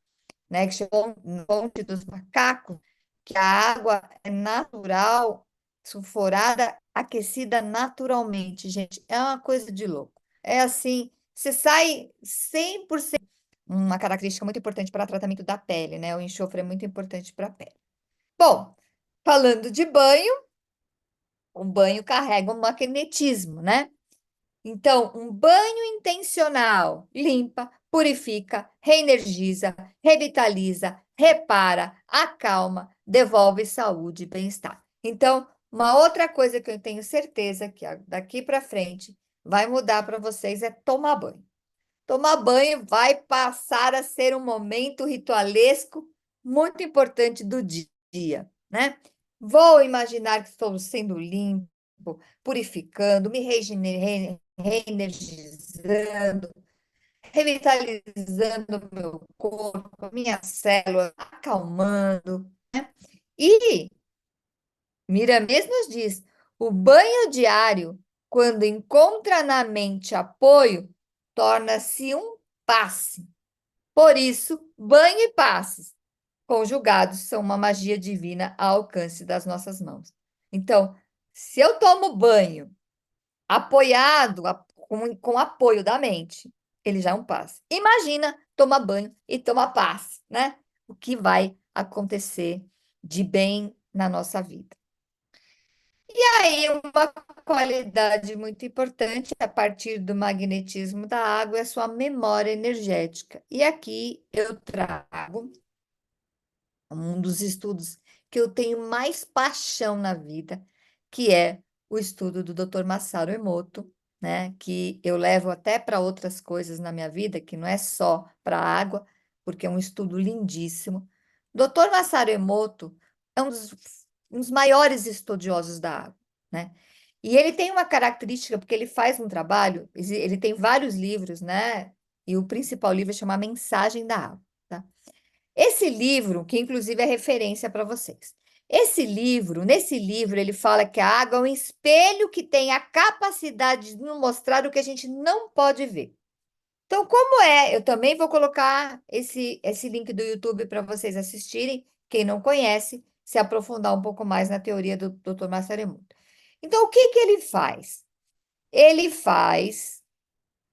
né? Que chama Fonte dos Macacos, que a água é natural sulfurada, aquecida naturalmente, gente. É uma coisa de louco. É assim, você sai 100%. Uma característica muito importante para tratamento da pele, né? O enxofre é muito importante para a pele. Bom, falando de banho, o banho carrega um magnetismo, né? Então, um banho intencional limpa, purifica, reenergiza, revitaliza, repara, acalma, devolve saúde e bem-estar. Então, uma outra coisa que eu tenho certeza que daqui para frente vai mudar para vocês é tomar banho. Tomar banho vai passar a ser um momento ritualesco muito importante do dia, né? Vou imaginar que estou sendo limpo, purificando, me reenergizando, revitalizando o meu corpo, minha célula, acalmando. E Miramês nos diz: o banho diário, quando encontra na mente apoio, torna-se um passe. Por isso, banho e passes, conjugados, são uma magia divina ao alcance das nossas mãos. Então, se eu tomo banho apoiado, com apoio da mente, ele já é um passe. Imagina tomar banho e tomar passe, né? O que vai acontecer de bem na nossa vida. E aí, uma qualidade muito importante a partir do magnetismo da água é a sua memória energética. E aqui eu trago um dos estudos que eu tenho mais paixão na vida, que é o estudo do Dr. Masaru Emoto, né? Que eu levo até para outras coisas na minha vida, que não é só para a água, porque é um estudo lindíssimo. Dr. Masaru Emoto é um dos maiores estudiosos da água, né? E ele tem uma característica, porque ele faz um trabalho, ele tem vários livros, né? E o principal livro chama Mensagem da Água. Tá? Esse livro, que inclusive é referência para vocês. Nesse livro, ele fala que a água é um espelho que tem a capacidade de nos mostrar o que a gente não pode ver. Então, como é? Eu também vou colocar esse link do YouTube para vocês assistirem, quem não conhece, se aprofundar um pouco mais na teoria do Dr. Marcelo Emoto. Então, o que que ele faz? Ele faz,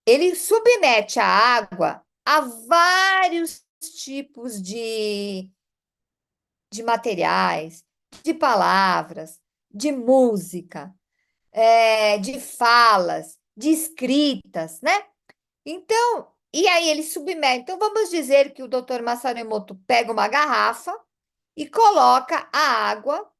ele submete a água a vários tipos de materiais, de palavras, de música, de falas, de escritas, né? Então, e aí ele submete. Então, vamos dizer que o Dr. Masaru Emoto pega uma garrafa e coloca a água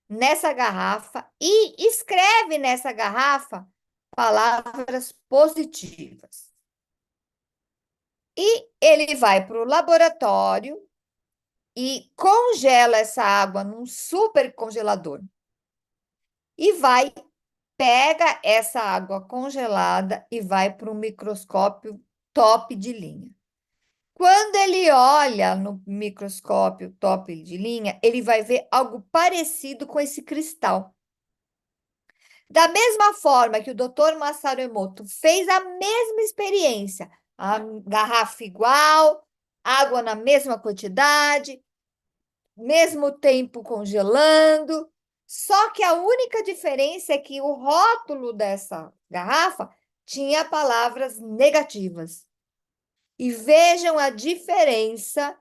nessa garrafa e escreve nessa garrafa palavras positivas. E ele vai para o laboratório e congela essa água num super congelador. E pega essa água congelada e vai para um microscópio top de linha. Quando ele olha no microscópio top de linha, ele vai ver algo parecido com esse cristal. Da mesma forma que o Dr. Masaru Emoto fez a mesma experiência, a garrafa igual, água na mesma quantidade, mesmo tempo congelando, só que a única diferença é que o rótulo dessa garrafa tinha palavras negativas. E vejam a diferença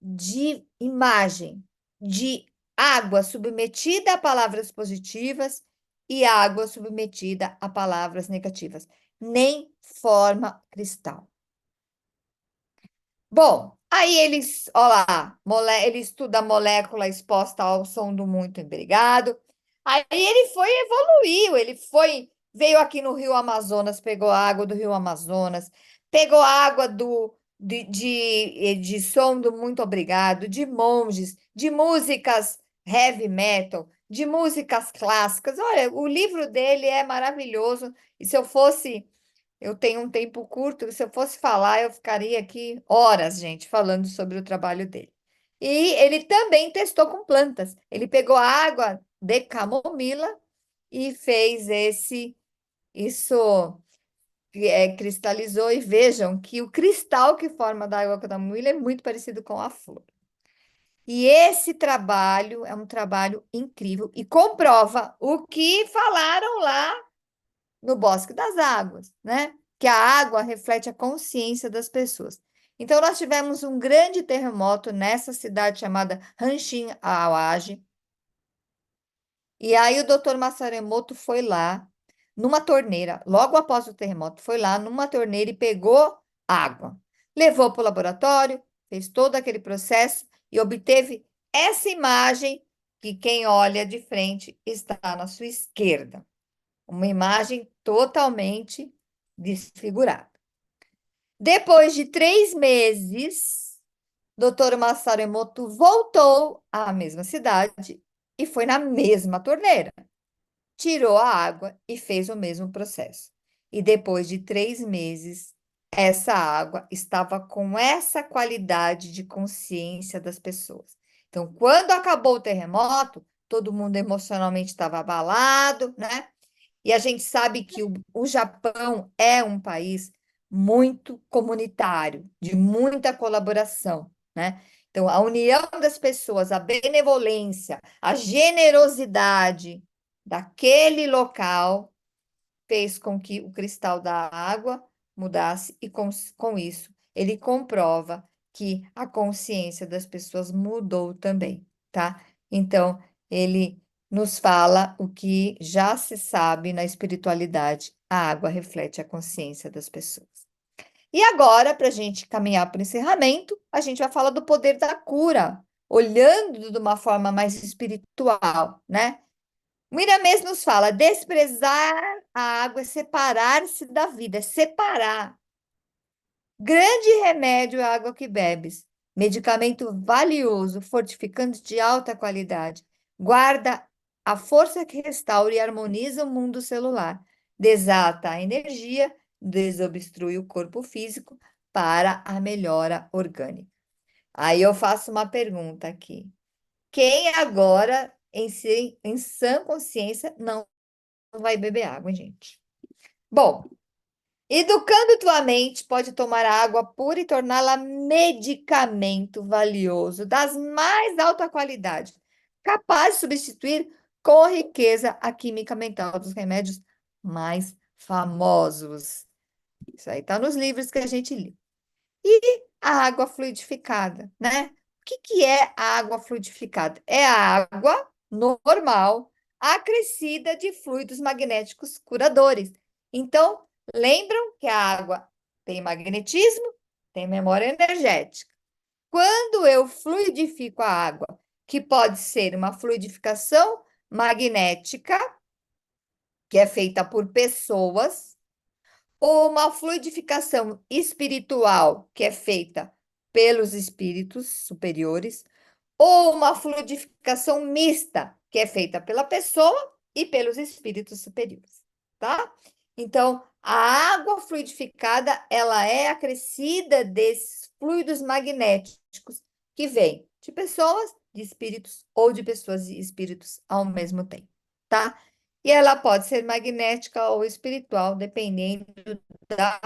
de imagem, de água submetida a palavras positivas e água submetida a palavras negativas. Nem forma cristal. Bom, aí eles, olha lá, ele estuda a molécula exposta ao som do muito obrigado. Aí ele evoluiu, veio aqui no Rio Amazonas, pegou a água do Rio Amazonas, pegou a água de som do muito obrigado, de monges, de músicas heavy metal, de músicas clássicas. Olha, o livro dele é maravilhoso. E se eu fosse eu tenho um tempo curto, se eu fosse falar, eu ficaria aqui horas, gente, falando sobre o trabalho dele. E ele também testou com plantas. Ele pegou a água de camomila e fez isso cristalizou. E vejam que o cristal que forma da água com camomila é muito parecido com a flor. E esse trabalho é um trabalho incrível e comprova o que falaram lá no Bosque das Águas, né? Que a água reflete a consciência das pessoas. Então, nós tivemos um grande terremoto nessa cidade chamada Hanshin Awaji. E aí o doutor Massaremoto foi lá, numa torneira, logo após o terremoto, foi lá numa torneira e pegou água. Levou para o laboratório, fez todo aquele processo e obteve essa imagem que quem olha de frente está na sua esquerda. Uma imagem totalmente desfigurada. Depois de 3 meses, Dr. Masaru Emoto voltou à mesma cidade e foi na mesma torneira. Tirou a água e fez o mesmo processo. E depois de 3 meses, essa água estava com essa qualidade de consciência das pessoas. Então, quando acabou o terremoto, todo mundo emocionalmente estava abalado, né? E a gente sabe que o Japão é um país muito comunitário, de muita colaboração, né? Então, a união das pessoas, a benevolência, a generosidade daquele local fez com que o cristal da água mudasse, e com isso ele comprova que a consciência das pessoas mudou também, tá? Então, ele nos fala o que já se sabe na espiritualidade: a água reflete a consciência das pessoas. E agora, para a gente caminhar para o encerramento, a gente vai falar do poder da cura, olhando de uma forma mais espiritual, né? O Miramês nos fala: desprezar a água é separar-se da vida, é separar. Grande remédio é a água que bebes, medicamento valioso, fortificante de alta qualidade. Guarda a força que restaura e harmoniza o mundo celular, desata a energia, desobstrui o corpo físico para a melhora orgânica. Aí eu faço uma pergunta aqui. Quem agora, em sã consciência, não vai beber água, hein, gente? Bom, educando tua mente, pode tomar água pura e torná-la medicamento valioso, das mais alta qualidade, capaz de substituir com riqueza a química mental dos remédios mais famosos. Isso aí está nos livros que a gente lê. E a água fluidificada, né? O que que é a água fluidificada? É a água normal, acrescida de fluidos magnéticos curadores. Então, lembram que a água tem magnetismo, tem memória energética. Quando eu fluidifico a água, que pode ser uma fluidificação magnética, que é feita por pessoas, ou uma fluidificação espiritual, que é feita pelos espíritos superiores, ou uma fluidificação mista, que é feita pela pessoa e pelos espíritos superiores, tá? Então, a água fluidificada, ela é acrescida desses fluidos magnéticos que vêm de pessoas, de espíritos ou de pessoas e espíritos ao mesmo tempo, tá? E ela pode ser magnética ou espiritual, dependendo da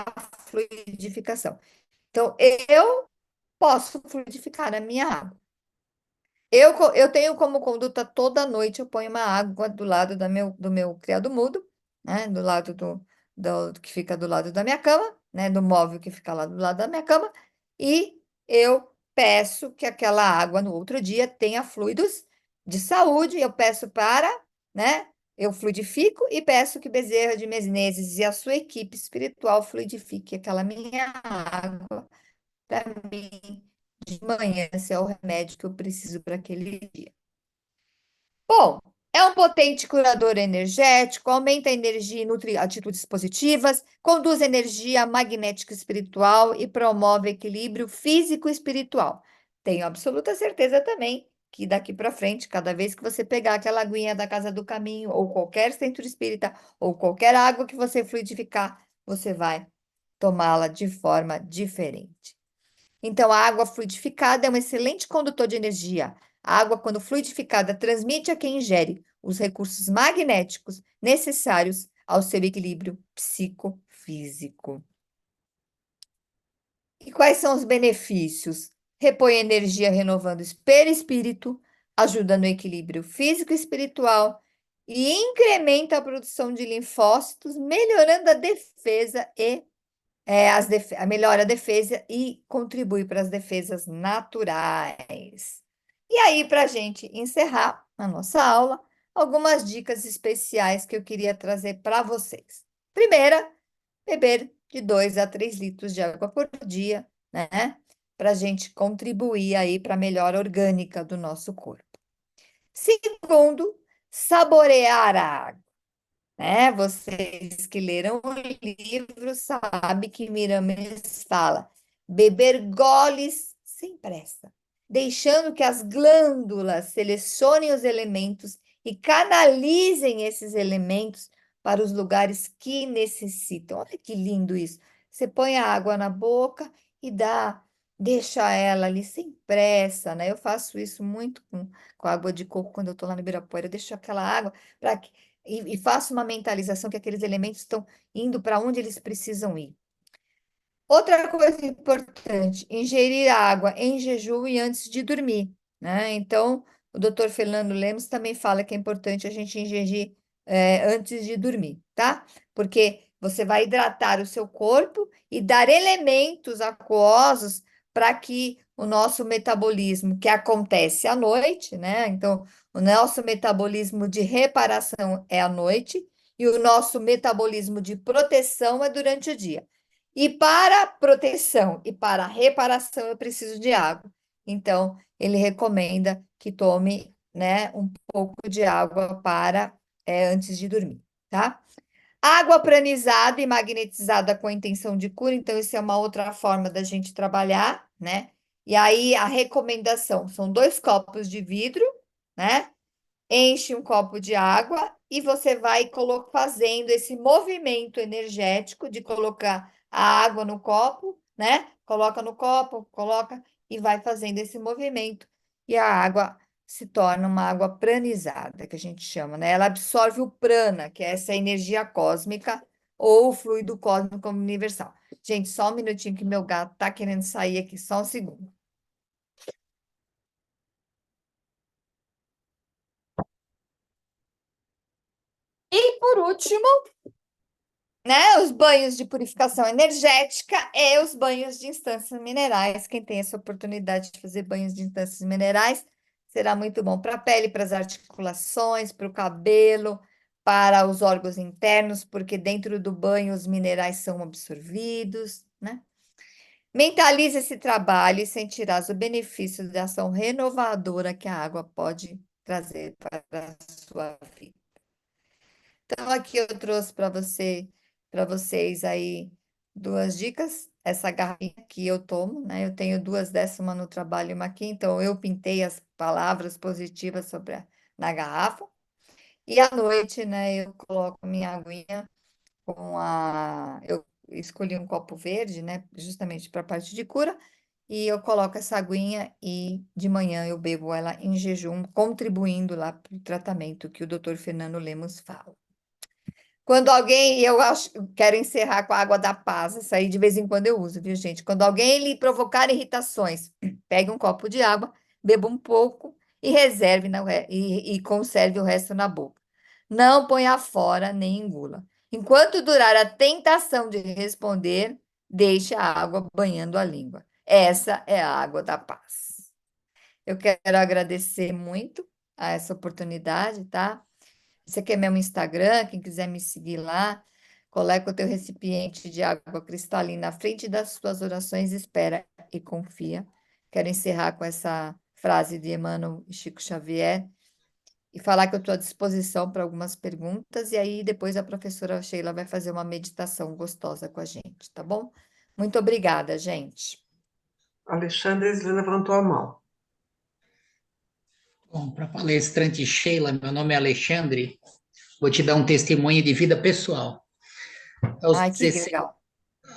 fluidificação. Então, eu posso fluidificar a minha água. Eu tenho como conduta toda noite, eu ponho uma água do lado do meu criado mudo, né? Do lado do que fica do lado da minha cama, né? Do móvel que fica lá do lado da minha cama, e eu peço que aquela água no outro dia tenha fluidos de saúde, eu peço para, né? Eu fluidifico e peço que Bezerra de Menezes e a sua equipe espiritual fluidifique aquela minha água para mim de manhã, se é o remédio que eu preciso para aquele dia. Bom, é um potente curador energético, aumenta a energia e nutre atitudes positivas, conduz energia magnética espiritual e promove equilíbrio físico e espiritual. Tenho absoluta certeza também que daqui para frente, cada vez que você pegar aquela aguinha da Casa do Caminho, ou qualquer centro espírita, ou qualquer água que você fluidificar, você vai tomá-la de forma diferente. Então, a água fluidificada é um excelente condutor de energia. A água, quando fluidificada, transmite a quem ingere os recursos magnéticos necessários ao seu equilíbrio psicofísico. E quais são os benefícios? repõe energia renovando o perispírito, ajuda no equilíbrio físico e espiritual e incrementa a produção de linfócitos, melhorando a defesa e melhora a defesa e contribui para as defesas naturais. E aí, para a gente encerrar a nossa aula, algumas dicas especiais que eu queria trazer para vocês. Primeira, beber de 2 a 3 litros de água por dia, né? Para a gente contribuir aí para a melhora orgânica do nosso corpo. Segundo, saborear a água, né? Vocês que leram o livro sabem que Miramês fala beber goles sem pressa, deixando que as glândulas selecionem os elementos e canalizem esses elementos para os lugares que necessitam. Olha que lindo isso. Você põe a água na boca e deixa ela ali sem pressa, né? Eu faço isso muito com água de coco quando eu estou lá no Ibirapuera. Eu deixo aquela água para e faço uma mentalização que aqueles elementos estão indo para onde eles precisam ir. Outra coisa importante, ingerir água em jejum e antes de dormir, né? Então, o doutor Fernando Lemos também fala que é importante a gente ingerir antes de dormir, tá? Porque você vai hidratar o seu corpo e dar elementos aquosos para que o nosso metabolismo, que acontece à noite, né? Então, o nosso metabolismo de reparação é à noite e o nosso metabolismo de proteção é durante o dia. E para proteção e para reparação eu preciso de água. Então, ele recomenda que tome, né, um pouco de água para antes de dormir, tá? Água pranizada e magnetizada com a intenção de cura, então isso é uma outra forma da gente trabalhar, né? E aí a recomendação são 2 copos de vidro, né? Enche um copo de água e você vai fazendo esse movimento energético de colocar a água no copo, né? Coloca no copo, coloca e vai fazendo esse movimento. E a água se torna uma água pranizada, que a gente chama, né? Ela absorve o prana, que é essa energia cósmica ou o fluido cósmico universal. Gente, só um minutinho que meu gato tá querendo sair aqui, só um segundo. E por último, né? Os banhos de purificação energética e os banhos de instâncias minerais. Quem tem essa oportunidade de fazer banhos de instâncias minerais será muito bom para a pele, para as articulações, para o cabelo, para os órgãos internos, porque dentro do banho os minerais são absorvidos, né? Mentalize esse trabalho e sentirás o benefício da ação renovadora que a água pode trazer para a sua vida. Então, aqui eu trouxe para vocês aí 2 dicas. Essa garrafinha que eu tomo, né? Eu tenho 2 dessas, uma no trabalho e uma aqui, então eu pintei as palavras positivas na garrafa. E à noite, né, eu coloco minha aguinha eu escolhi um copo verde, né, justamente para a parte de cura, e eu coloco essa aguinha e de manhã eu bebo ela em jejum, contribuindo lá para o tratamento que o doutor Fernando Lemos fala. Quando alguém, quero encerrar com a água da paz, essa aí de vez em quando eu uso, viu, gente? Quando alguém lhe provocar irritações, pegue um copo de água, beba um pouco e e conserve o resto na boca. Não ponha fora nem engula. Enquanto durar a tentação de responder, deixe a água banhando a língua. Essa é a água da paz. Eu quero agradecer muito a essa oportunidade, tá? Esse aqui é meu Instagram, quem quiser me seguir lá, coloca o teu recipiente de água cristalina à frente das suas orações, espera e confia. Quero encerrar com essa frase de Emmanuel e Chico Xavier e falar que eu estou à disposição para algumas perguntas, e aí depois a professora Sheila vai fazer uma meditação gostosa com a gente, tá bom? Muito obrigada, gente. Alexandre levantou a mão. Bom, para a palestrante Sheila, meu nome é Alexandre, vou te dar um testemunho de vida pessoal. Aos Ai, que 16, legal.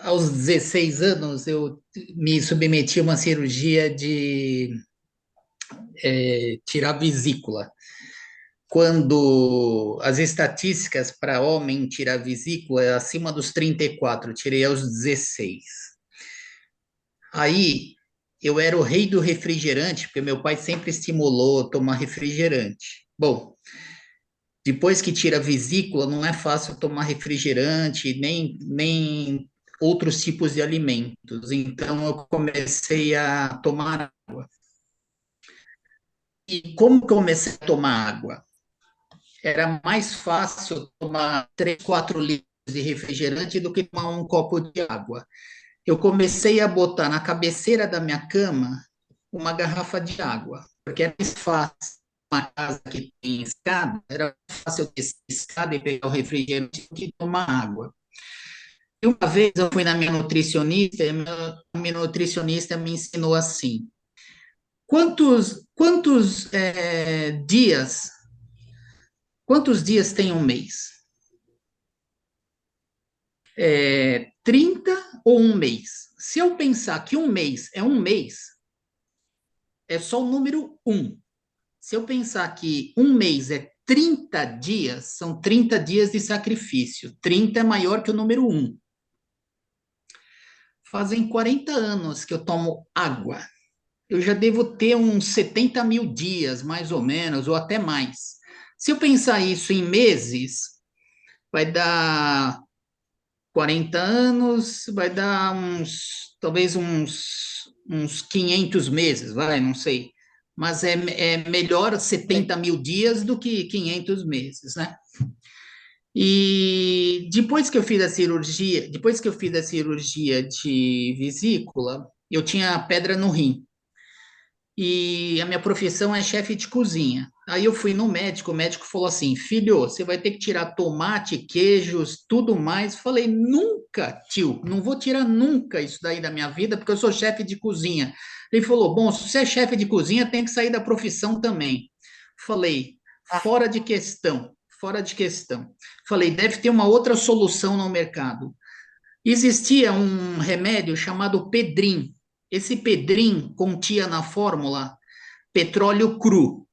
aos 16 anos, eu me submeti a uma cirurgia de tirar vesícula. Quando as estatísticas para homem tirar vesícula é acima dos 34, tirei aos 16. Aí eu era o rei do refrigerante, porque meu pai sempre estimulou tomar refrigerante. Bom, depois que tira a vesícula, não é fácil tomar refrigerante, nem outros tipos de alimentos. Então, eu comecei a tomar água. E como comecei a tomar água? Era mais fácil tomar 3, 4 litros de refrigerante do que tomar um copo de água. Eu comecei a botar na cabeceira da minha cama uma garrafa de água, porque é mais fácil. Uma casa que tem escada, era fácil descer a escada e pegar o refrigerante do que tomar água. E uma vez eu fui na minha nutricionista, e a minha nutricionista me ensinou assim: quantos dias tem um mês? 30 ou um mês? Se eu pensar que um mês é um mês, é só o número um. Se eu pensar que um mês é 30 dias, são 30 dias de sacrifício. 30 é maior que o número um. Fazem 40 anos que eu tomo água. Eu já devo ter uns 70 mil dias, mais ou menos, ou até mais. Se eu pensar isso em meses, vai dar 40 anos, vai dar talvez uns 500 meses, vai, não sei. Mas é melhor 70 mil dias do que 500 meses, né? E depois que eu fiz a cirurgia de vesícula, eu tinha pedra no rim. E a minha profissão é chefe de cozinha. Aí eu fui no médico, o médico falou assim: filho, você vai ter que tirar tomate, queijos, tudo mais. Falei: nunca, tio, não vou tirar nunca isso daí da minha vida, porque eu sou chefe de cozinha. Ele falou: bom, se você é chefe de cozinha, tem que sair da profissão também. Falei: Ah, fora de questão, fora de questão. Falei: deve ter uma outra solução no mercado. Existia um remédio chamado Pedrim. Esse Pedrim continha na fórmula petróleo cru,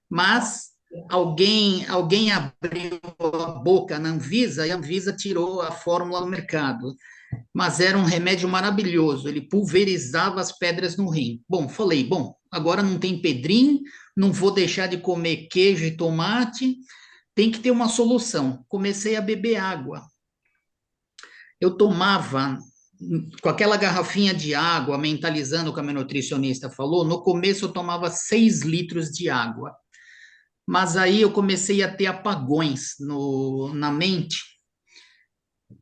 mas alguém abriu a boca na Anvisa e a Anvisa tirou a fórmula do mercado. Mas era um remédio maravilhoso, ele pulverizava as pedras no rim. Bom, falei, bom, agora não tem Pedrim, não vou deixar de comer queijo e tomate, tem que ter uma solução. Comecei a beber água. Eu tomava com aquela garrafinha de água, mentalizando o que a minha nutricionista falou, no começo eu tomava 6 litros de água. Mas aí eu comecei a ter apagões na mente,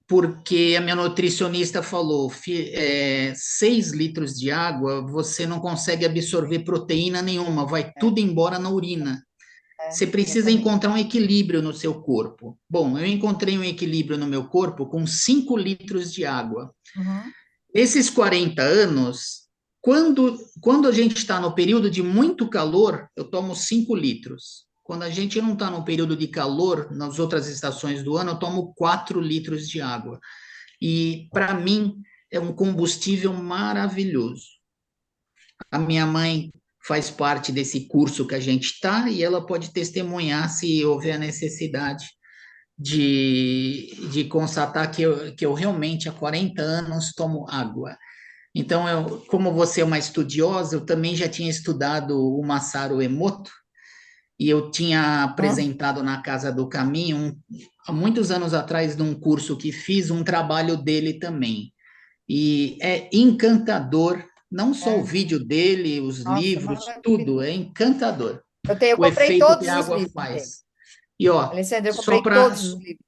porque a minha nutricionista falou, 6 litros de água, você não consegue absorver proteína nenhuma, vai é, tudo embora na urina. Você precisa exatamente. encontrar um equilíbrio no seu corpo. Bom, eu encontrei um equilíbrio no meu corpo com 5 litros de água. Uhum. Esses 40 anos, quando a gente está no período de muito calor, eu tomo 5 litros. Quando a gente não está no período de calor, nas outras estações do ano, eu tomo 4 litros de água. E, para mim, é um combustível maravilhoso. A minha mãe faz parte desse curso que a gente está e ela pode testemunhar se houver a necessidade de constatar que eu realmente há 40 anos tomo água. Então, como você é uma estudiosa, eu também já tinha estudado o Masaru Emoto, e eu tinha Hum, apresentado na Casa do Caminho, há muitos anos atrás, num curso que fiz, um trabalho dele também. E é encantador, não só o é. vídeo dele, os Nossa, livros, tudo, maravilhoso. é encantador Eu o comprei efeito que todos a os água livros dele. faz. E ó, Alessandra, eu só comprei para todos os livros.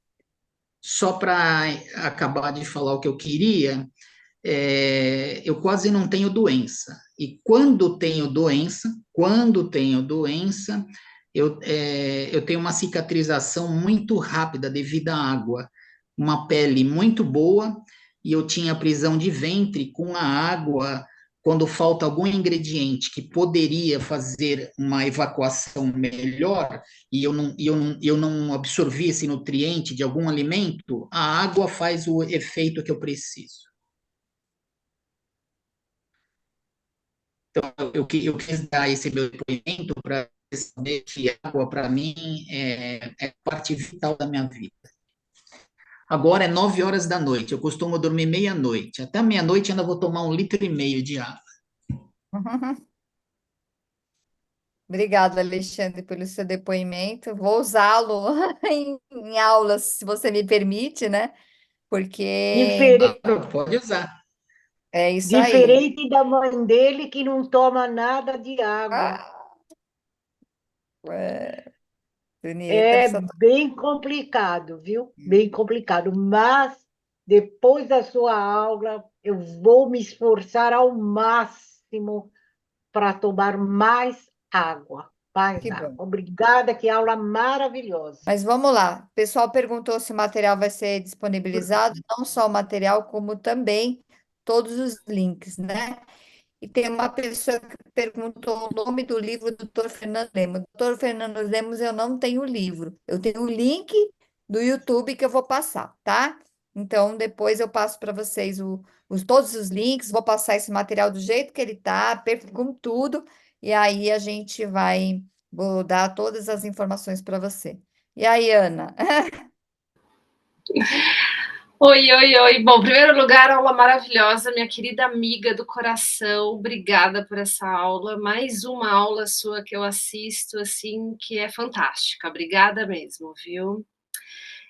só para acabar de falar o que eu queria, eu quase não tenho doença. E quando tenho doença, eu tenho uma cicatrização muito rápida devido à água, uma pele muito boa, e eu tinha prisão de ventre com a água. Quando falta algum ingrediente que poderia fazer uma evacuação melhor, e eu não absorvi esse nutriente de algum alimento, a água faz o efeito que eu preciso. Eu quis dar esse meu depoimento para saber que água, para mim, é parte vital da minha vida. Agora é 9 horas da noite, eu costumo dormir meia-noite. Até meia-noite ainda vou tomar 1,5 litros de água. Obrigada, Alexandre, pelo seu depoimento. Vou usá-lo em aulas, se você me permite, né? Porque Difere- Claro, pode usar. é isso aí. Diferente da mãe dele, que não toma nada de água. Ah, é, bonita, É precisa bem complicado, viu? Bem complicado. Mas, depois da sua aula, eu vou me esforçar ao máximo para tomar mais água. Mais que água. bom. Obrigada, que aula maravilhosa. Mas vamos lá. O pessoal perguntou se o material vai ser disponibilizado, não só o material, como também todos os links, né? E tem uma pessoa que perguntou o nome do livro do Dr. Fernando Lemos. Dr. Fernando Lemos, eu não tenho o livro. Eu tenho o link do YouTube que eu vou passar, tá? Então, depois eu passo para vocês todos os links, vou passar esse material do jeito que ele tá, com tudo, e aí a gente vou dar todas as informações para você. E aí, Ana? Oi, oi, oi. Bom, em primeiro lugar, aula maravilhosa, minha querida amiga do coração. Obrigada por essa aula. Mais uma aula sua que eu assisto, assim, que é fantástica. Obrigada mesmo, viu?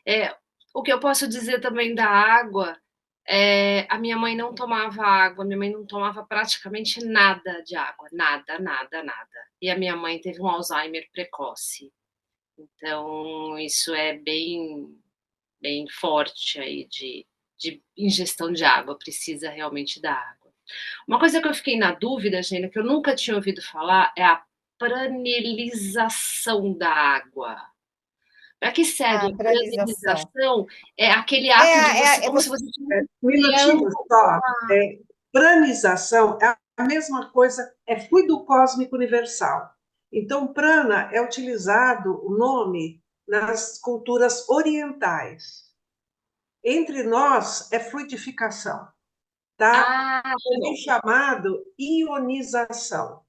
É, o que eu posso dizer também da água a minha mãe não tomava água, minha mãe não tomava praticamente nada de água, nada, nada, nada. E a minha mãe teve um Alzheimer precoce. Então, isso é bem forte aí de ingestão de água, precisa realmente da água. Uma coisa que eu fiquei na dúvida, Gênia, que eu nunca tinha ouvido falar, é a pranilização da água. Para que serve A a paralisação. pranilização? É aquele ato de você, É como se você. você estivesse Um criando minutinho só. Pranização é a mesma coisa, é fluido cósmico universal. Então, prana é utilizado o nome nas culturas orientais. Entre nós é fluidificação, tá? tá Também bom, chamado ionização,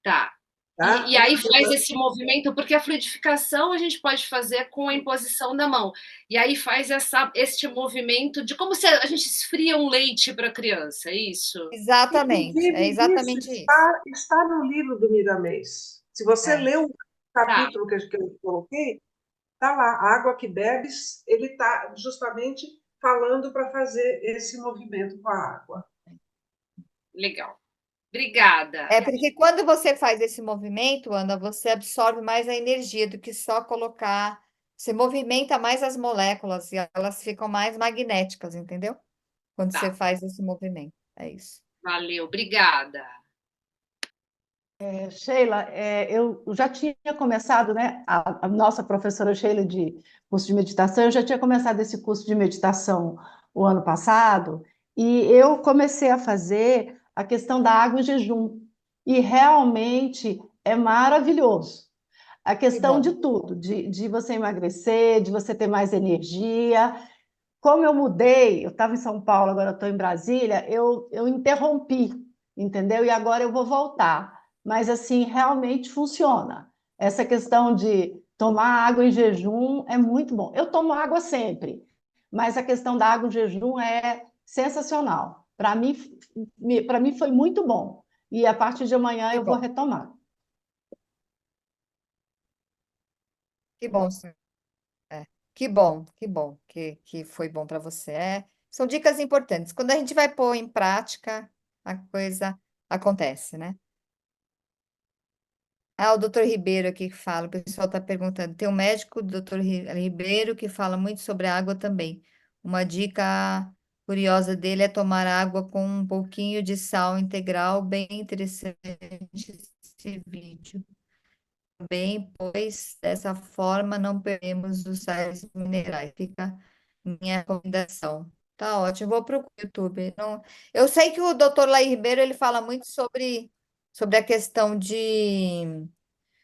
tá. tá? E aí faz esse movimento, porque a fluidificação a gente pode fazer com a imposição da mão. E aí faz este movimento de como se a gente esfria um leite para a criança, é isso? Exatamente, é Inclusive, isso exatamente isso. está no livro do Miramês. Se você É. lê o Tá, capítulo que eu coloquei, está lá, a água que bebes, ele está justamente falando para fazer esse movimento com a água. legal. Obrigada. É porque quando você faz esse movimento, Ana, você absorve mais a energia do que só colocar. Você movimenta mais as moléculas e elas ficam mais magnéticas, entendeu? Quando você Tá, faz esse movimento. É isso. valeu, obrigada. Sheila, eu já tinha começado, né? A nossa professora Sheila de curso de meditação, eu já tinha começado esse curso de meditação o ano passado, e eu comecei a fazer a questão da água em jejum. E realmente é maravilhoso. A Que questão bom. de tudo, de você emagrecer, de você ter mais energia. Como eu mudei, eu estava em São Paulo, agora estou em Brasília, eu interrompi, entendeu? E agora eu vou voltar. Mas, assim, realmente funciona. Essa questão de tomar água em jejum é muito bom. Eu tomo água sempre, mas a questão da água em jejum é sensacional. Para mim foi muito bom. E a partir de amanhã Que eu vou bom. retomar. Que bom, sim. É. Que bom que foi bom para você. São dicas importantes. Quando a gente vai pôr em prática, a coisa acontece, né? Ah, o doutor Ribeiro aqui que fala, o pessoal está perguntando. Tem um médico, o doutor Ribeiro, que fala muito sobre a água também. Uma dica curiosa dele é tomar água com um pouquinho de sal integral, bem interessante esse vídeo. Bem, pois dessa forma não perdemos os sais minerais. Fica minha recomendação. Tá ótimo, vou procurar no YouTube. Não, eu sei que o doutor Laí Ribeiro ele fala muito sobre a questão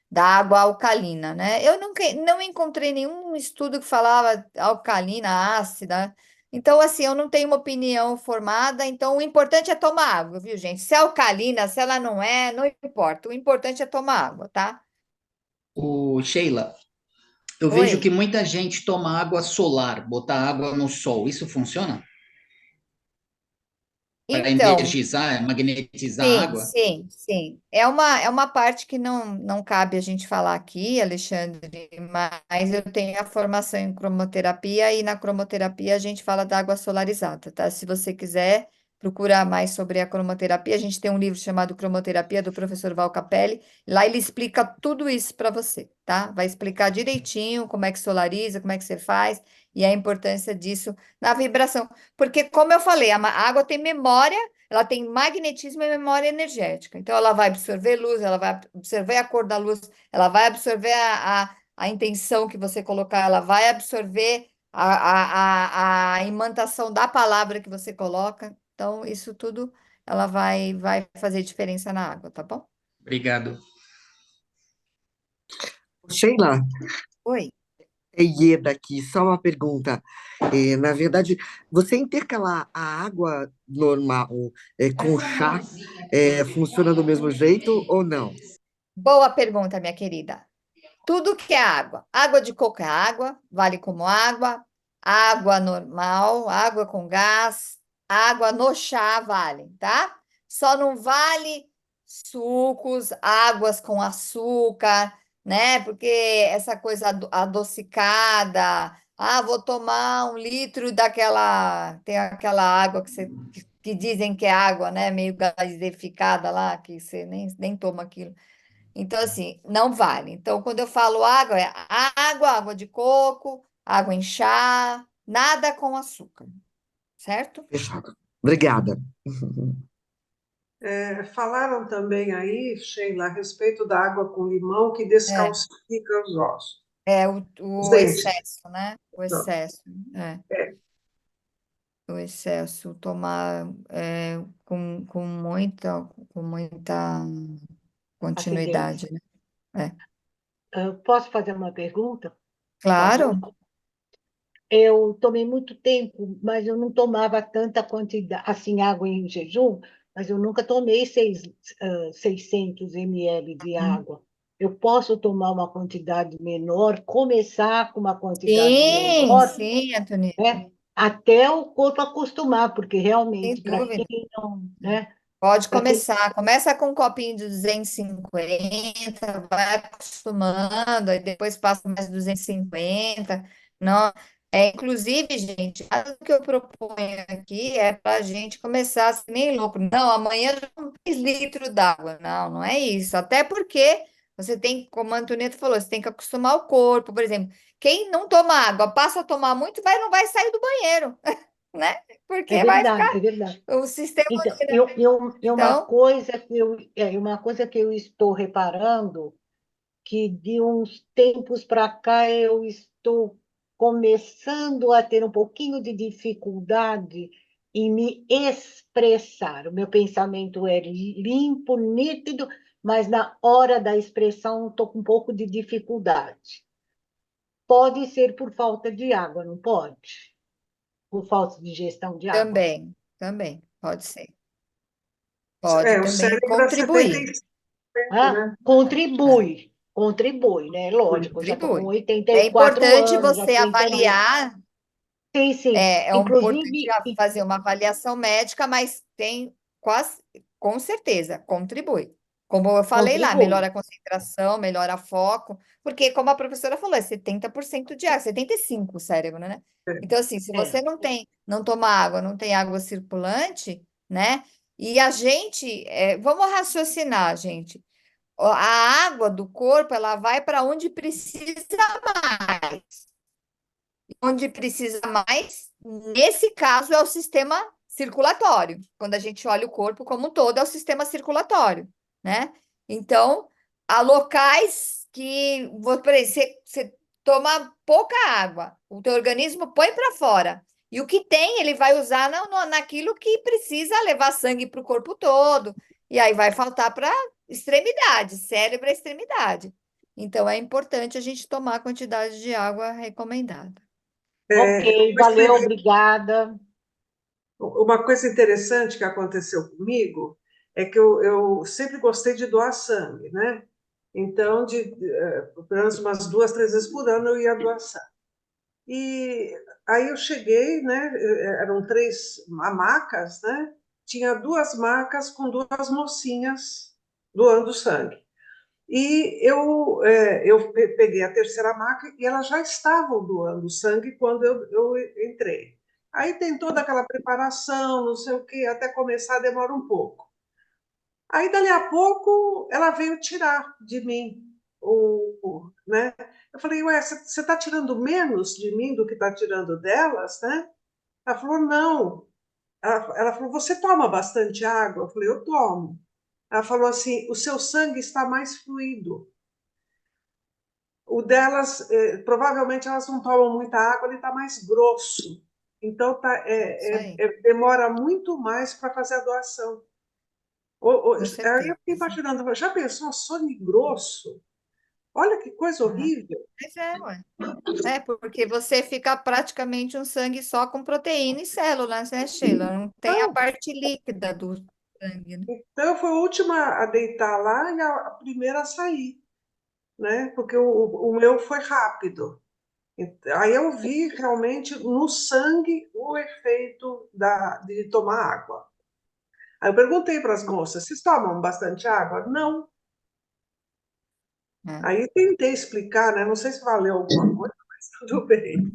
da água alcalina, né? Eu nunca, não encontrei nenhum estudo que falava alcalina, ácida. Então, assim, eu não tenho uma opinião formada. Então, o importante é tomar água, viu, gente? Se é alcalina, se ela não é, não importa. O importante é tomar água, tá? Sheila, eu vejo que Oi. muita gente toma água solar, botar água no sol. Isso funciona? para Então, energizar, magnetizar a sim, água? sim, sim. É uma parte que não cabe a gente falar aqui, Alexandre, mas eu tenho a formação em cromoterapia e na cromoterapia a gente fala da água solarizada, tá? Se você quiser procurar mais sobre a cromoterapia, a gente tem um livro chamado Cromoterapia, do professor Val Capelli. Lá ele explica tudo isso para você, tá? Vai explicar direitinho como é que solariza, como é que você faz e a importância disso na vibração. Porque, como eu falei, a água tem memória. Ela tem magnetismo e memória energética. Então, ela vai absorver luz, ela vai absorver a cor da luz, ela vai absorver a intenção que você colocar, ela vai absorver a imantação da palavra que você coloca. Então, isso tudo ela vai fazer diferença na água, tá bom? Obrigado. Sheila, Oi. é Ieda aqui, só uma pergunta. Na verdade, você intercalar a água normal com chá funciona do mesmo jeito ou não? Boa pergunta, minha querida. Tudo que é água. Água de coco é água, vale como água. Água normal, água com gás, água no chá vale, tá? Só não vale sucos, águas com açúcar, né? Porque essa coisa adocicada. Ah, vou tomar 1 litro daquela. Tem aquela água que dizem que é água, né? Meio gaseificada lá, que você nem toma aquilo. Então, assim, não vale. Então, quando eu falo água, é água, água de coco, água em chá, nada com açúcar, certo? Fechado. Obrigada. Falaram também aí, Sheila, a respeito da água com limão que É, descalcifica os ossos, é os o dentes. excesso, né? O Não. excesso, é. É, O excesso, tomar com muita Acidez. continuidade, né? É. Posso fazer uma pergunta, por favor? Claro, Eu tomei muito tempo, mas eu não tomava tanta quantidade, assim, água em jejum, mas eu nunca tomei 600 ml de água. Eu posso tomar uma quantidade menor, começar com uma quantidade sim, menor, sim, Antônio, né? Até o corpo acostumar, porque sem realmente, para dúvida. quem não, né? Pode Para quem começar. Começa com um copinho de 250, vai acostumando, aí depois passa mais 250. Não, inclusive, gente, o que eu proponho aqui é para a gente começar assim, nem louco. Não, amanhã já não 3 litros d'água. Não, não é isso. Até porque você tem, como a Antonieta falou, você tem que acostumar o corpo. Por exemplo, quem não toma água, passa a tomar muito, não vai sair do banheiro, né? é Porque vai ficar verdade, é verdade. o sistema. Então, Então, uma coisa que eu estou reparando, que de uns tempos para cá eu estou começando a ter um pouquinho de dificuldade em me expressar. O meu pensamento é limpo, nítido, mas na hora da expressão estou com um pouco de dificuldade. Pode ser por falta de água, não pode? Por falta de ingestão de água. também, pode ser. Pode o também cérebro é contribuir. 75%, Ah, né? contribui, né? Lógico, eu já estou com Contribui. oitenta É e quatro importante anos, já você sei entender. avaliar, Sim, sim. é importante Inclusive, fazer uma avaliação médica, mas tem quase, com certeza, contribui. Como eu falei lá, contribui. melhora a concentração, melhora foco, porque como a professora falou, é 70% de água, 75% o cérebro, né? Então, assim, se É, você não toma água, não tem água circulante, né? E a gente, vamos raciocinar, gente. A água do corpo, ela vai para onde precisa mais. Onde precisa mais, nesse caso, é o sistema circulatório. Quando a gente olha o corpo como um todo, é o sistema circulatório, né? Então, há locais que, por exemplo, você toma pouca água, o teu organismo põe para fora. E o que tem, ele vai usar naquilo que precisa levar sangue para o corpo todo. E aí vai faltar para extremidade, cérebro é extremidade. Então, é importante a gente tomar a quantidade de água recomendada. ok, valeu, obrigada. Uma coisa interessante que aconteceu comigo é que eu sempre gostei de doar sangue, né? Então, pelo menos umas 2, 3 vezes por ano eu ia doar sangue. E aí eu cheguei, né? Eram 3 hamacas, né? tinha 2 macas com 2 mocinhas doando sangue. E eu peguei a terceira maca e elas já estavam doando sangue quando eu entrei. Aí tem toda aquela preparação, não sei o quê, até começar demora um pouco. Aí, dali a pouco, ela veio tirar de mim, né? Eu falei, ué, você está tirando menos de mim do que está tirando delas, né? Ela falou, não. Ela falou, você toma bastante água? Eu falei, eu tomo. Ela falou assim, o seu sangue está mais fluido. O delas, provavelmente elas não tomam muita água, ele está mais grosso. Então, Isso aí, demora muito mais para fazer a doação. com Aí eu certeza. fiquei imaginando, já pensou sangue grosso? Olha que coisa É. horrível. Mas é, ué. É, porque você fica praticamente um sangue só com proteína e células, né, Sheila? Não tem a Então, parte líquida do sangue, né? então eu fui a última a deitar lá e a primeira a sair, né? Porque o meu foi rápido. Aí eu vi realmente no sangue o efeito de tomar água. Aí eu perguntei para as moças, vocês tomam bastante água? Não. É. Aí tentei explicar, né? Não sei se valeu alguma coisa, mas tudo bem.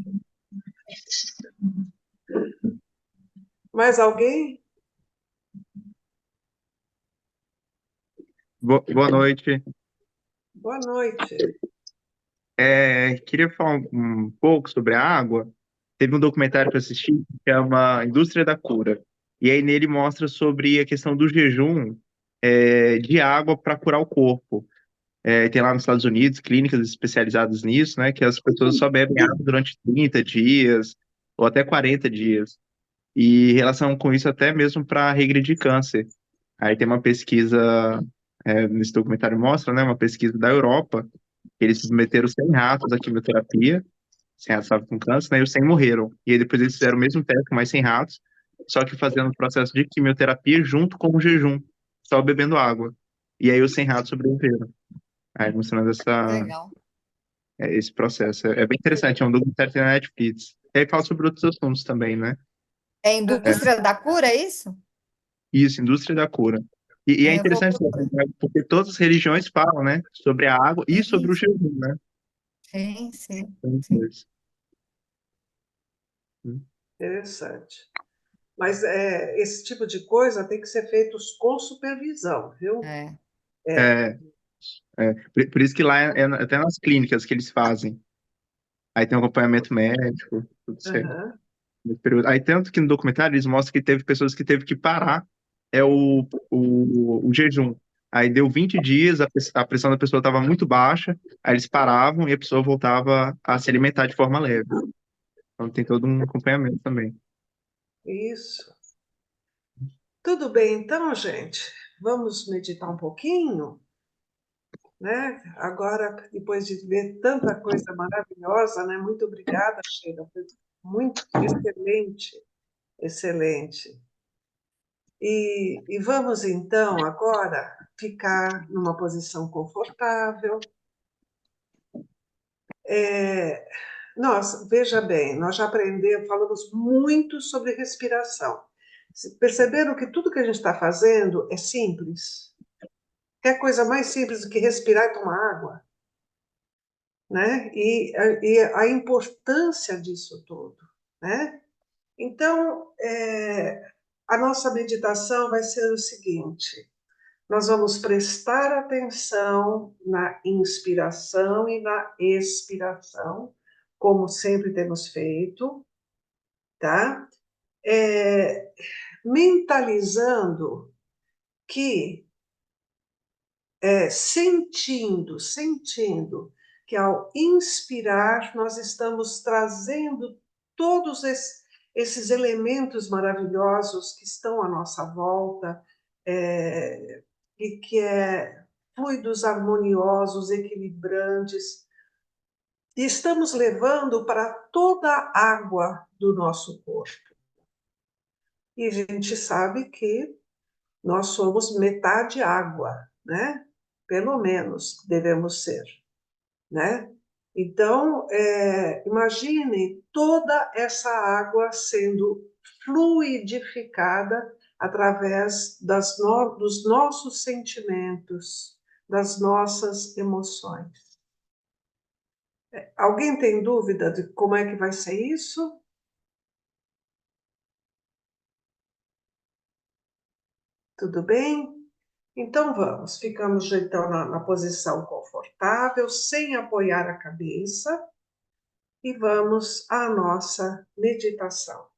Mais alguém? Boa noite. Boa noite. Queria falar um pouco sobre a água. Teve um documentário que eu assisti que chama Indústria da Cura. E aí nele mostra sobre a questão do jejum de água para curar o corpo. Tem lá nos Estados Unidos clínicas especializadas nisso, né? Que as pessoas só bebem água durante 30 dias ou até 40 dias. E em relação com isso, até mesmo para regredir câncer. Aí tem uma pesquisa, nesse documentário mostra, né? Uma pesquisa da Europa. Eles submeteram 100 ratos à quimioterapia, 100 ratos estavam com câncer, né? E os 100 morreram. E aí depois eles fizeram o mesmo teste com mais 100 ratos, só que fazendo o processo de quimioterapia junto com o jejum, só bebendo água. E aí os 100 ratos sobreviveram. Aí mostrando Legal. esse processo. É bem interessante, é um documentário que tem na Netflix. E aí fala sobre outros assuntos também, né? É É, indústria da cura, é isso? isso, indústria da cura. E é Eu vou interessante procurar. né, porque todas as religiões falam, né, sobre a água e sobre Sim, o jejum, né? sim, sim, São os sim. dois. Interessante. Mas esse tipo de coisa tem que ser feito com supervisão, viu? É. É. É, por isso que lá até nas clínicas que eles fazem. Aí tem um acompanhamento médico, tudo certo. Aham. Nesse período. Aí tanto que no documentário eles mostram que teve pessoas que teve que parar o jejum. Aí deu 20 dias, a pressão da pessoa estava muito baixa, aí eles paravam e a pessoa voltava a se alimentar de forma leve. Então tem todo um acompanhamento também. Isso. Tudo bem, então, gente. Vamos meditar um pouquinho, né? Agora, depois de ver tanta coisa maravilhosa, né? Muito obrigada, Sheila. Foi muito excelente, excelente. E vamos, então, agora ficar numa posição confortável. Veja bem, nós já aprendemos, falamos muito sobre respiração. Perceberam que tudo que a gente está fazendo é simples? Quer coisa mais simples do que respirar e tomar água? Né? E a importância disso tudo, né? Então, a nossa meditação vai ser o seguinte: nós vamos prestar atenção na inspiração e na expiração, como sempre temos feito, tá? Mentalizando que, sentindo que ao inspirar nós estamos trazendo todos esses elementos maravilhosos que estão à nossa volta, e que fluidos harmoniosos, equilibrantes, e estamos levando para toda a água do nosso corpo. E a gente sabe que nós somos metade água, né? Pelo menos devemos ser, né? Então, imagine toda essa água sendo fluidificada através dos nossos sentimentos, das nossas emoções. Alguém tem dúvida de como é que vai ser isso? Tudo bem? Então vamos, ficamos então na posição confortável, sem apoiar a cabeça, e vamos à nossa meditação.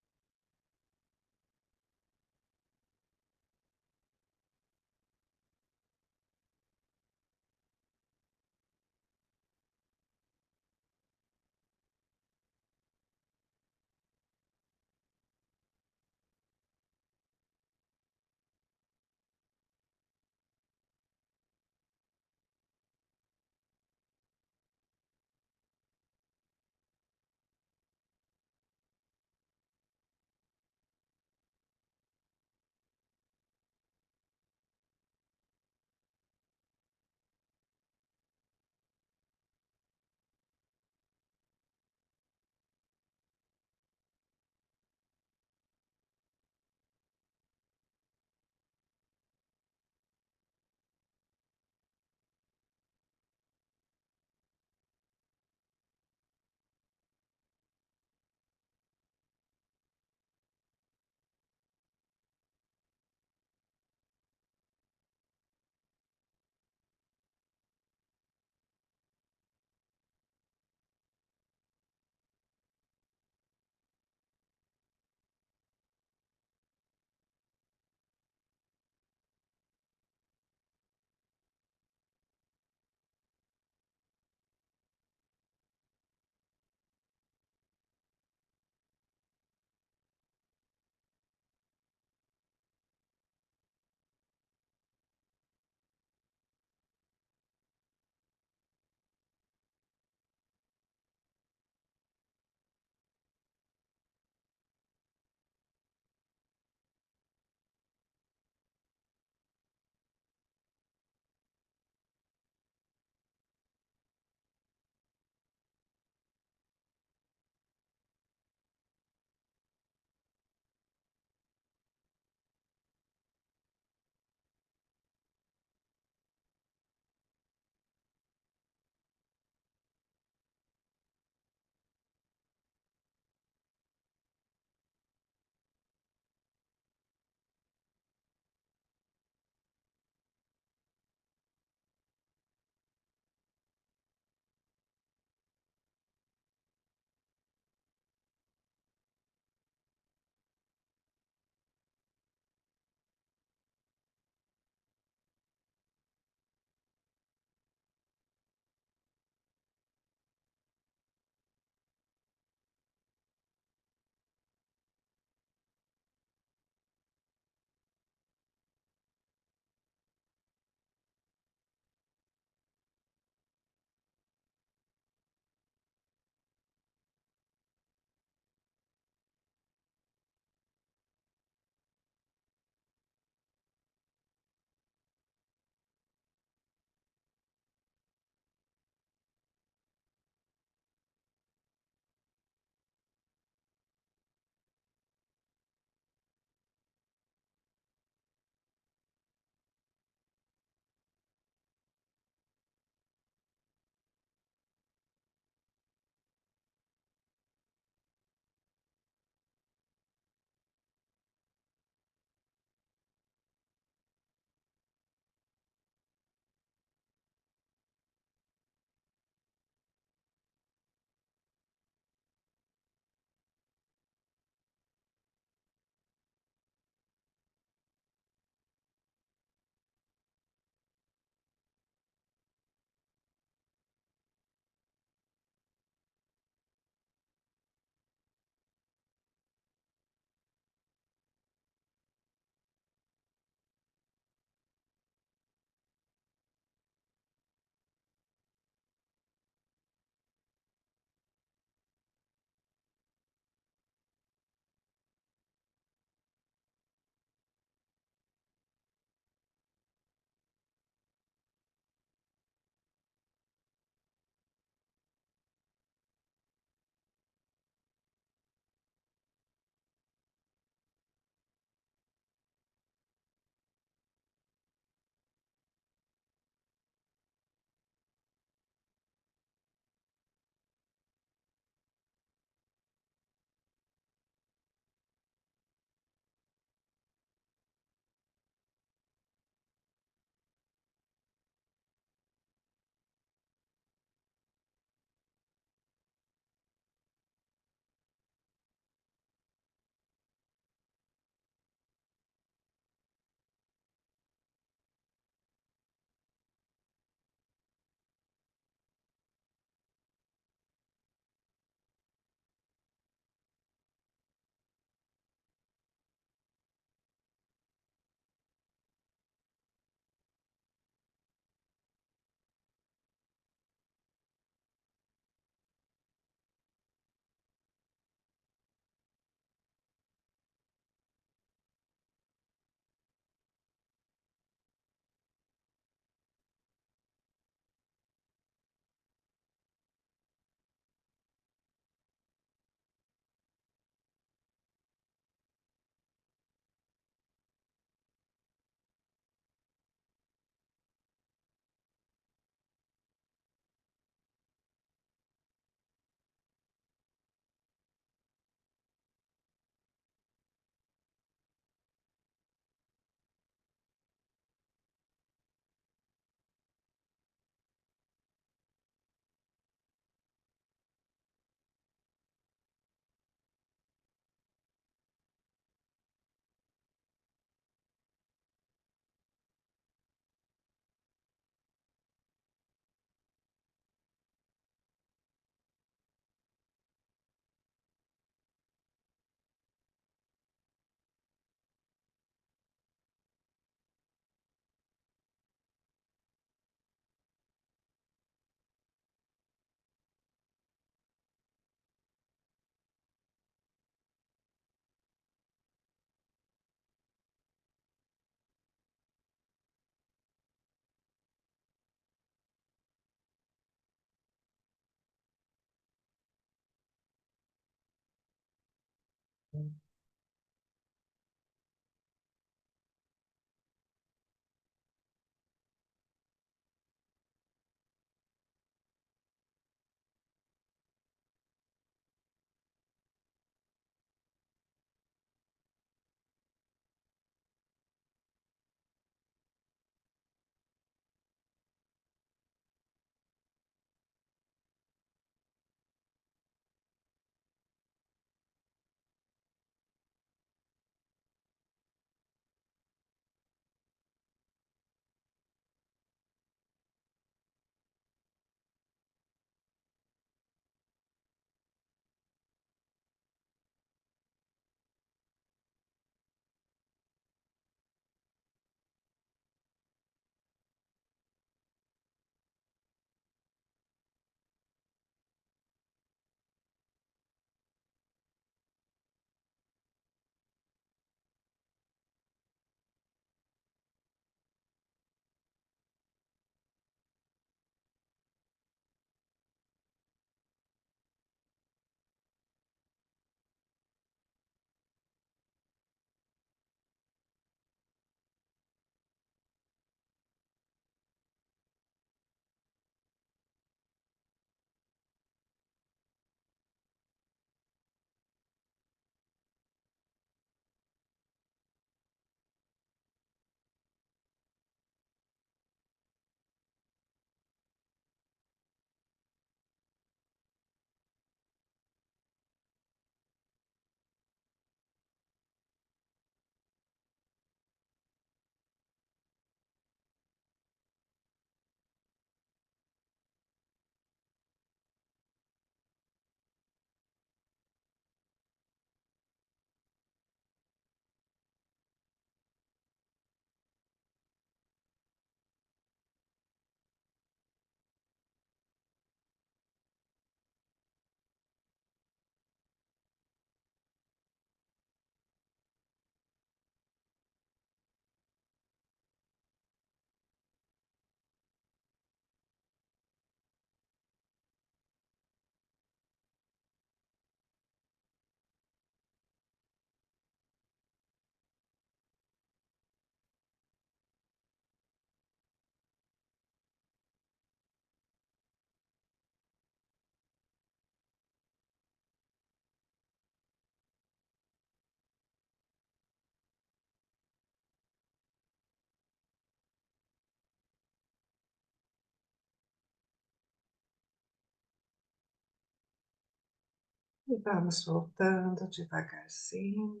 E vamos voltando devagarzinho.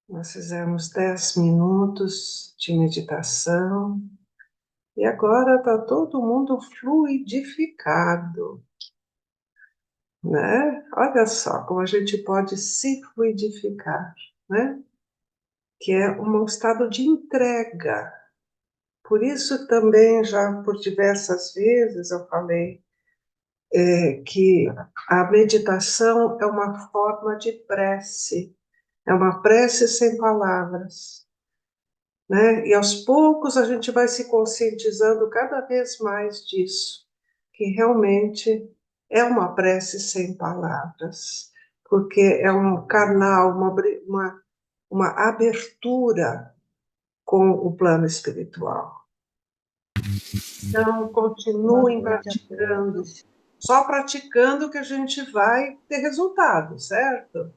Nós fizemos 10 minutos de meditação e agora está todo mundo fluidificado, né? Olha só como a gente pode se fluidificar, né? Que é um estado de entrega. Por isso também já por diversas vezes eu falei que a meditação é uma forma de prece, é uma prece sem palavras, né? E aos poucos a gente vai se conscientizando cada vez mais disso, que realmente é uma prece sem palavras, porque é um canal, uma abertura com o plano espiritual. Então, Boa continuem noite a praticando. todos. Só praticando que a gente vai ter resultado, certo?